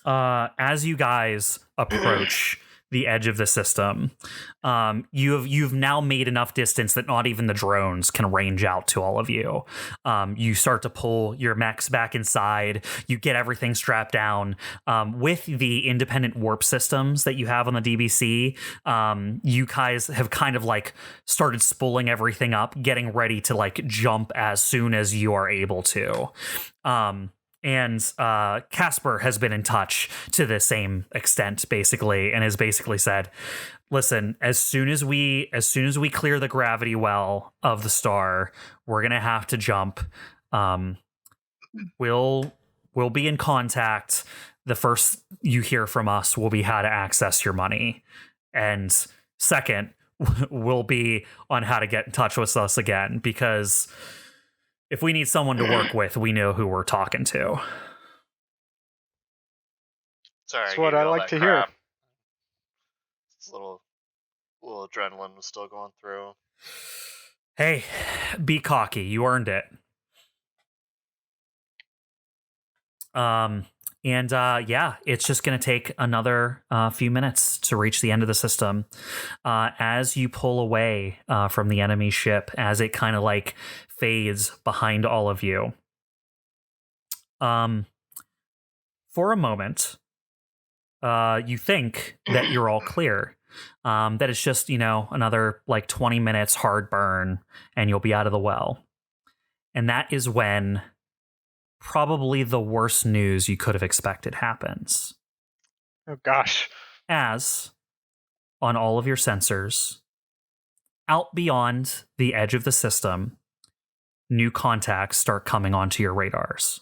As you guys approach the edge of the system, you've now made enough distance that not even the drones can range out to all of you. You start to pull your mechs back inside. You get everything strapped down. With the independent warp systems that you have on the DBC, you guys have kind of like started spooling everything up, getting ready to like jump as soon as you are able to. And Casper has been in touch to the same extent, basically, and has basically said, "Listen, as soon as we clear the gravity well of the star, we're gonna have to jump. We'll be in contact. The first you hear from us will be how to access your money, and second will be on how to get in touch with us again, because if we need someone to work with, we know who we're talking to." Sorry, That's what I like to hear. It's a little adrenaline was still going through. Hey, be cocky. You earned it. Yeah, it's just going to take another few minutes to reach the end of the system. As you pull away from the enemy ship, as it kind of like fades behind all of you, for a moment, you think that you're all clear. That it's just, you know, another like 20 minutes hard burn and you'll be out of the well. And that is when probably the worst news you could have expected happens. Oh, gosh. As on all of your sensors, out beyond the edge of the system, new contacts start coming onto your radars.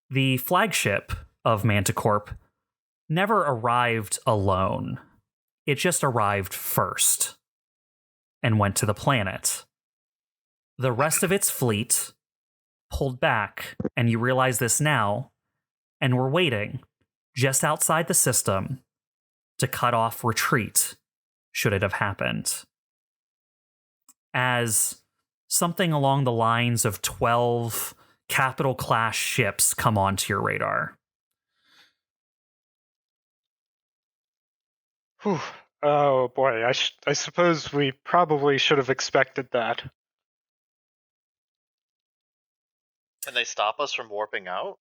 The flagship of Manticorp never arrived alone. It just arrived first and went to the planet. The rest of its fleet pulled back, and you realize this now, and we're waiting just outside the system to cut off retreat should it have happened. As something along the lines of 12 capital class ships come onto your radar. Whew. Oh boy, I suppose we probably should have expected that. Can they stop us from warping out?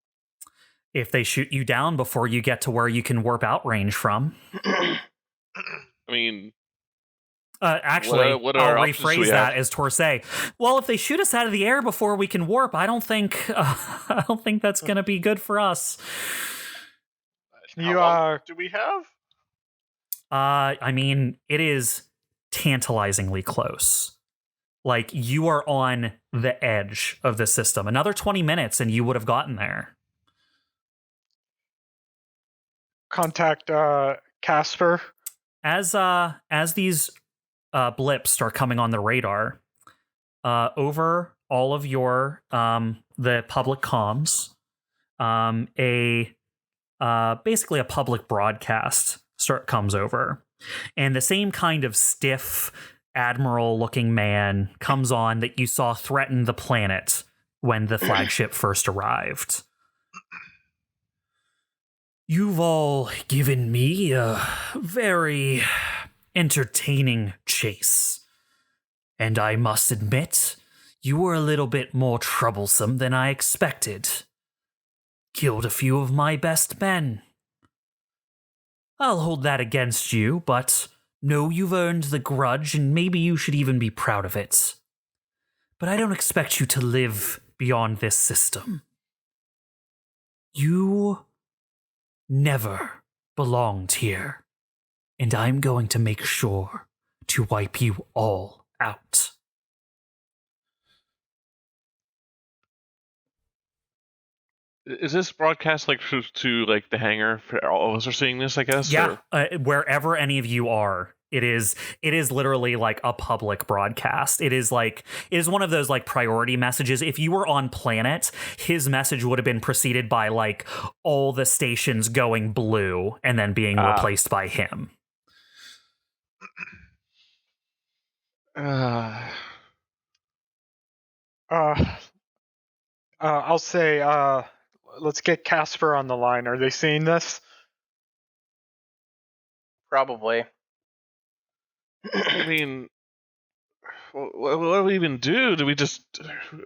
If they shoot you down before you get to where you can warp out range from. I mean, actually, what are I'll our options rephrase we that have? as Torsay. Well, if they shoot us out of the air before we can warp, I don't think that's going to be good for us. How long do we have? I mean, it is tantalizingly close. Like, you are on the edge of the system. Another 20 minutes and you would have gotten there. Contact Casper. As these blips start coming on the radar, over all of your the public comms, basically a public broadcast comes over, and the same kind of stiff admiral looking man comes on that you saw threaten the planet when the flagship first arrived. You've all given me a very entertaining chase, and I must admit, you were a little bit more troublesome than I expected. Killed a few of my best men. I'll hold that against you, but know you've earned the grudge, and maybe you should even be proud of it. But I don't expect you to live beyond this system. You never belonged here, and I'm going to make sure to wipe you all out. Is this broadcast like to like the hangar for all of us are seeing this, I guess? Yeah, wherever any of you are, it is literally like a public broadcast. It is one of those like priority messages. If you were on planet, his message would have been preceded by like all the stations going blue and then being replaced by him. I'll say, let's get Casper on the line. Are they seeing this? Probably. I mean, what do we even do?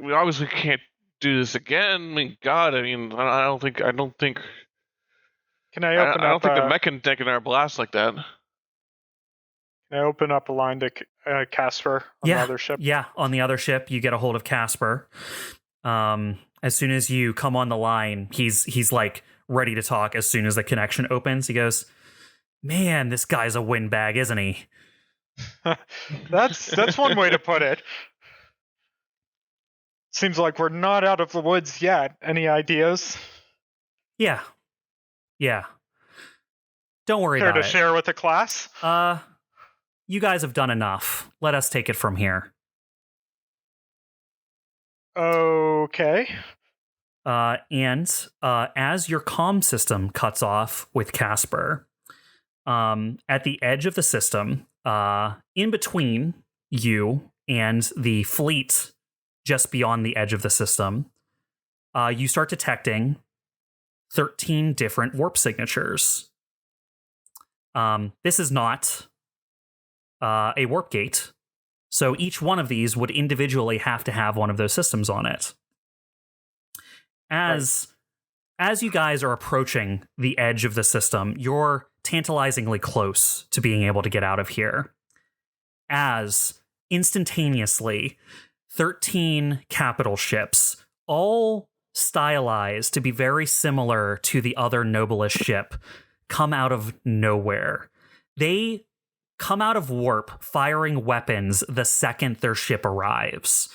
We obviously can't do this again. I mean, God, I mean, I don't think. Can I open up? I don't think the mech can take our blast like that. Can I open up a line to Casper on the other ship? Yeah, on the other ship, you get a hold of Casper. As soon as you come on the line, he's like ready to talk. As soon as the connection opens, he goes, "Man, this guy's a windbag, isn't he?" That's one way to put it. Seems like we're not out of the woods yet. Any ideas? Yeah. Don't worry about it. Care to share with the class? You guys have done enough. Let us take it from here. Okay. And as your comm system cuts off with Casper, at the edge of the system, in between you and the fleet just beyond the edge of the system, you start detecting 13 different warp signatures. This is not a warp gate, so each one of these would individually have to have one of those systems on it. As you guys are approaching the edge of the system, you're tantalizingly close to being able to get out of here. As instantaneously, 13 capital ships, all stylized to be very similar to the other noblest ship, come out of nowhere. They come out of warp firing weapons the second their ship arrives.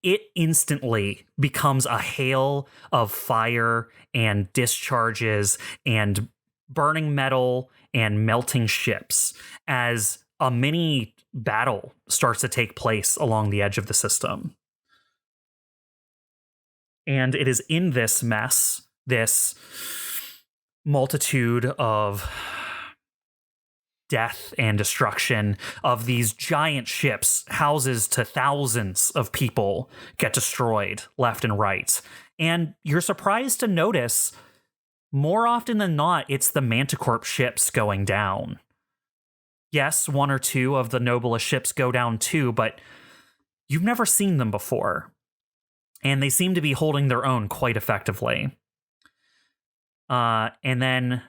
It instantly becomes a hail of fire and discharges and burning metal and melting ships as a mini battle starts to take place along the edge of the system. And it is in this mess, this multitude of death and destruction of these giant ships, houses to thousands of people get destroyed left and right. And you're surprised to notice, more often than not, it's the Manticorp ships going down. Yes, one or two of the noblest ships go down too, but you've never seen them before. And they seem to be holding their own quite effectively. And then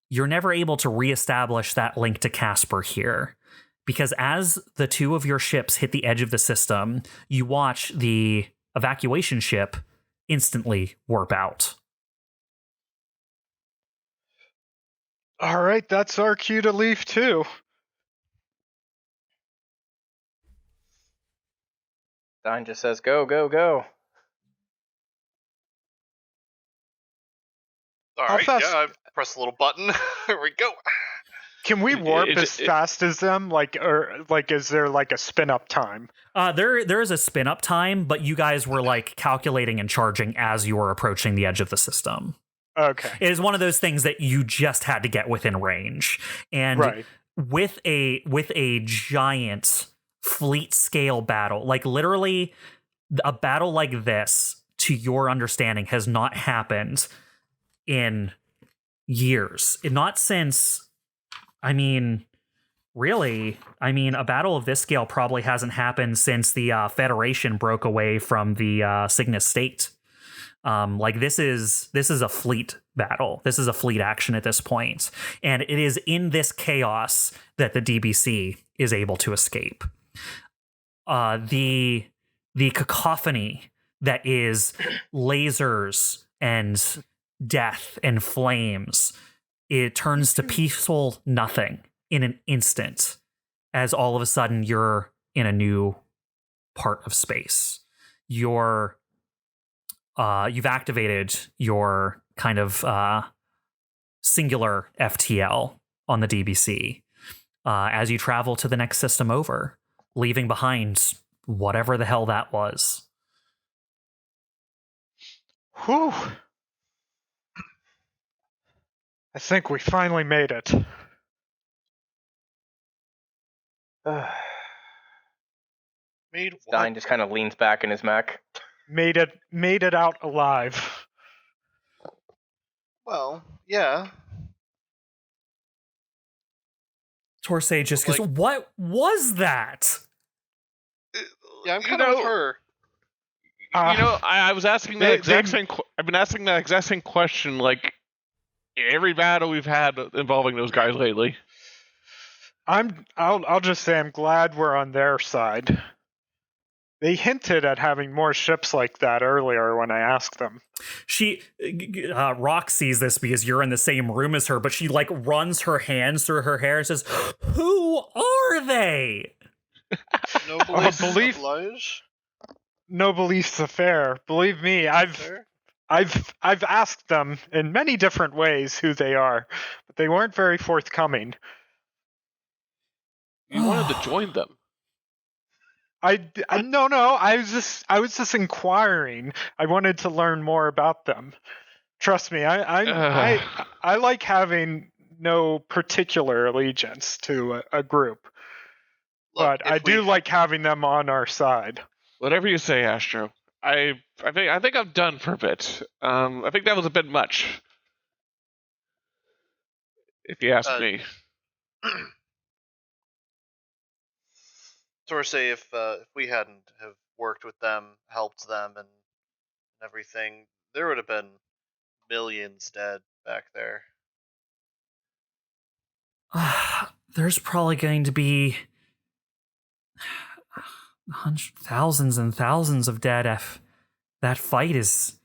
you're never able to reestablish that link to Casper here, because as the two of your ships hit the edge of the system, you watch the evacuation ship instantly warp out. All right, that's our cue to leave too. Dyne just says, go, go, go. All How right, fast- yeah, I press a little button. Here we go. Can we warp as fast as them? Is there like a spin up time? There is a spin up time, but you guys were like calculating and charging as you were approaching the edge of the system. Okay. It is one of those things that you just had to get within range, and Right. with a giant fleet scale battle, like literally a battle like this, to your understanding, has not happened in years. Not since. I mean, really, a battle of this scale probably hasn't happened since the Federation broke away from the Cygnus State. This is a fleet battle. This is a fleet action at this point, and it is in this chaos that the DBC is able to escape. The cacophony that is lasers and death and flames, it turns to peaceful nothing in an instant, as all of a sudden you're in a new part of space. You've activated your kind of singular FTL on the DBC as you travel to the next system over, leaving behind whatever the hell that was. Whew. I think we finally made it. Made what? Dyne just kind of leans back in his mech. Made it out alive. Well, yeah. Torsay just goes, "What was that?" Yeah, I'm kind of with her. I was asking the exact same. I've been asking that exact same question, like in every battle we've had involving those guys lately. I'll just say I'm glad we're on their side. They hinted at having more ships like that earlier when I asked them. Rock sees this because you're in the same room as her, but she like runs her hands through her hair and says, "Who are they?" Noblesse affair. Believe me, I've asked them in many different ways who they are, but they weren't very forthcoming. You wanted to join them. No. I was just inquiring. I wanted to learn more about them. Trust me, I like having no particular allegiance to a group, but I do like having them on our side. Whatever you say, Astro. I think I'm done for a bit. I think that was a bit much, if you ask me. Torsay, if we hadn't have worked with them, helped them, and everything, there would have been millions dead back there. There's probably going to be thousands and thousands of dead if that fight is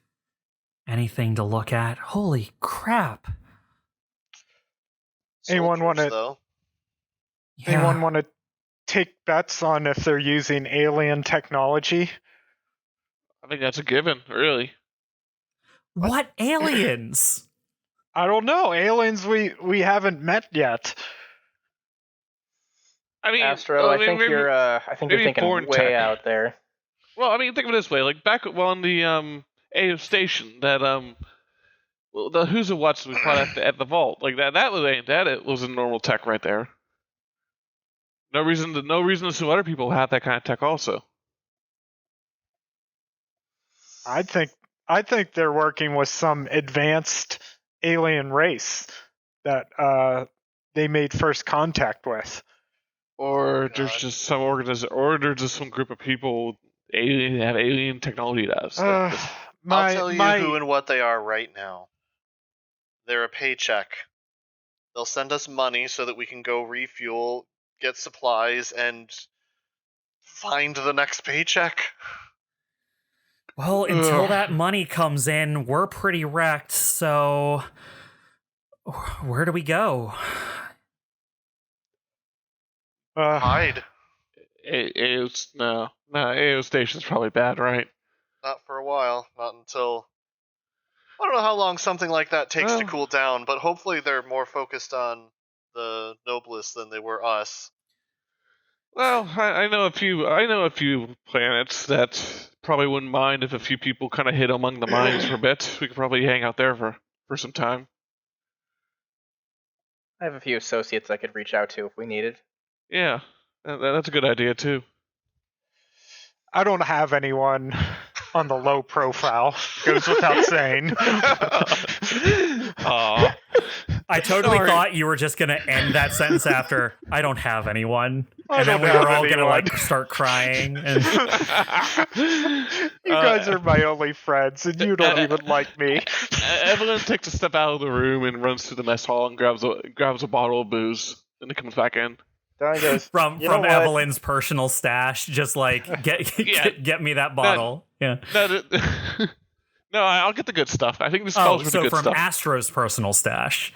anything to look at. Holy crap. Anyone want to take bets on if they're using alien technology? I think that's a given, really. What aliens? I don't know. Aliens we haven't met yet. I mean, Astro, I think you're thinking way tech. out there. Well, I mean, think of it this way: like back on the AO station, that the Who's and What's we put at the vault, like that was aimed at it. Was a normal tech right there. No reason to assume other people have that kind of tech also. I think they're working with some advanced alien race that they made first contact with. Or there's just some or there's just some group of people have alien technology to us. I'll tell you who and what they are right now. They're a paycheck. They'll send us money so that we can go refuel, get supplies, and find the next paycheck. Well, until that money comes in, we're pretty wrecked, so where do we go? Hide. AO Station's probably bad, right? Not for a while. Not until... I don't know how long something like that takes to cool down, but hopefully they're more focused on the Noblest than they were us. Well, I know a few planets that probably wouldn't mind if a few people kind of hid among the mines for a bit. We could probably hang out there for some time. I have a few associates I could reach out to if we needed. Yeah, that's a good idea too. I don't have anyone on the low profile. Goes without saying. Aw. I totally thought you were just going to end that sentence after, I don't have anyone. And then we were all going to like start crying. And... You guys are my only friends, and you don't even like me. Evelene takes a step out of the room and runs to the mess hall and grabs a bottle of booze. Then he comes back in. Dyne goes, from Evelene's personal stash, just like, get me that bottle. No, I'll get the good stuff. I think this spells really good stuff. So from Astro's personal stash.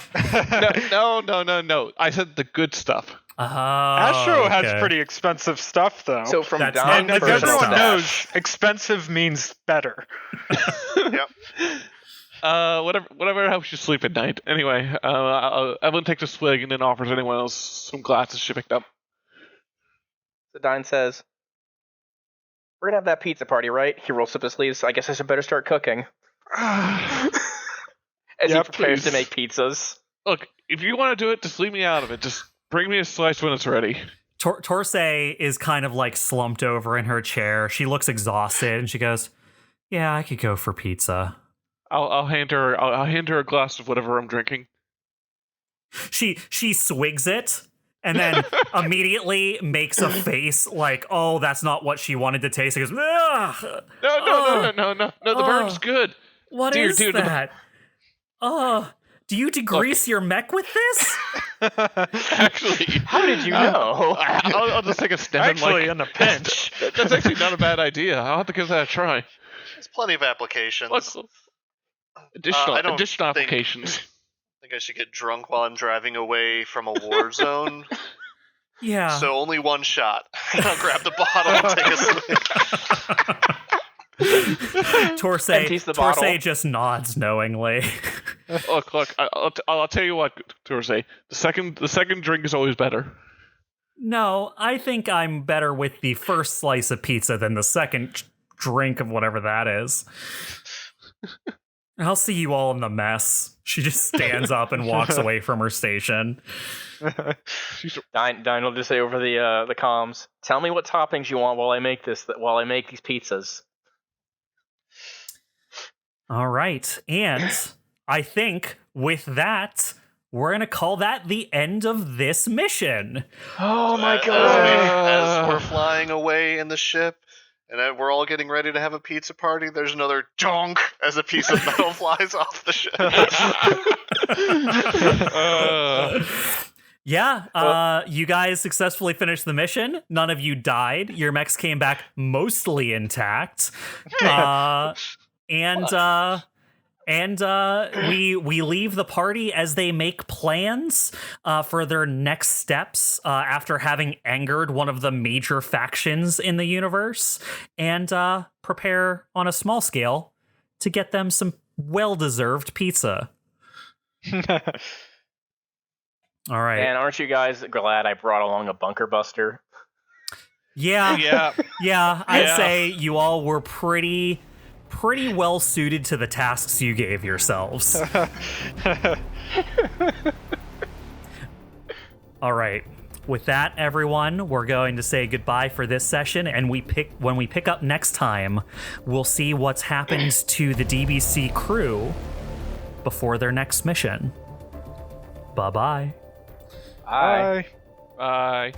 No. I said the good stuff. Astro has pretty expensive stuff, though. So from That's Dyne's not and as personal everyone stash. knows, expensive means better. Yep. Whatever helps you sleep at night. Anyway, Evelene takes a swig and then offers anyone else some glasses she picked up. So Dyne says, "We're gonna have that pizza party, right?" He rolls up his sleeves. I guess I should better start cooking. As he prepares to make pizzas. Look, if you want to do it, just leave me out of it. Just bring me a slice when it's ready. Torsay is kind of like slumped over in her chair. She looks exhausted, and she goes, "Yeah, I could go for pizza." I'll hand her a glass of whatever I'm drinking. She swigs it and then immediately makes a face like, oh, that's not what she wanted to taste. She goes, ugh. No. The burn's good. What is that? Do you degrease your mech with this? Actually, how did you know? I'll just take a step. Actually, in a pinch. That's actually not a bad idea. I'll have to give that a try. There's plenty of applications. Look, additional applications. I think I should get drunk while I'm driving away from a war zone. Yeah. So only one shot. I'll grab the bottle and take a swig. Torsay just nods knowingly. Look. I'll tell you what, Torsay. The second drink is always better. No, I think I'm better with the first slice of pizza than the second drink of whatever that is. I'll see you all in the mess. She just stands up and walks away from her station. Dyne will just say over the comms, "Tell me what toppings you want while I make these pizzas." All right, and I think with that, we're gonna call that the end of this mission. Oh my god! As we're flying away in the ship, and we're all getting ready to have a pizza party, there's another donk as a piece of metal flies off the ship. You guys successfully finished the mission. None of you died. Your mechs came back mostly intact. We leave the party as they make plans for their next steps after having angered one of the major factions in the universe, and prepare on a small scale to get them some well-deserved pizza. All right. And aren't you guys glad I brought along a bunker buster? Yeah. I'd say you all were pretty well suited to the tasks you gave yourselves. All right. With that, everyone, we're going to say goodbye for this session, and when we pick up next time, we'll see what's happened to the DBC crew before their next mission. Bye-bye. Bye. Bye.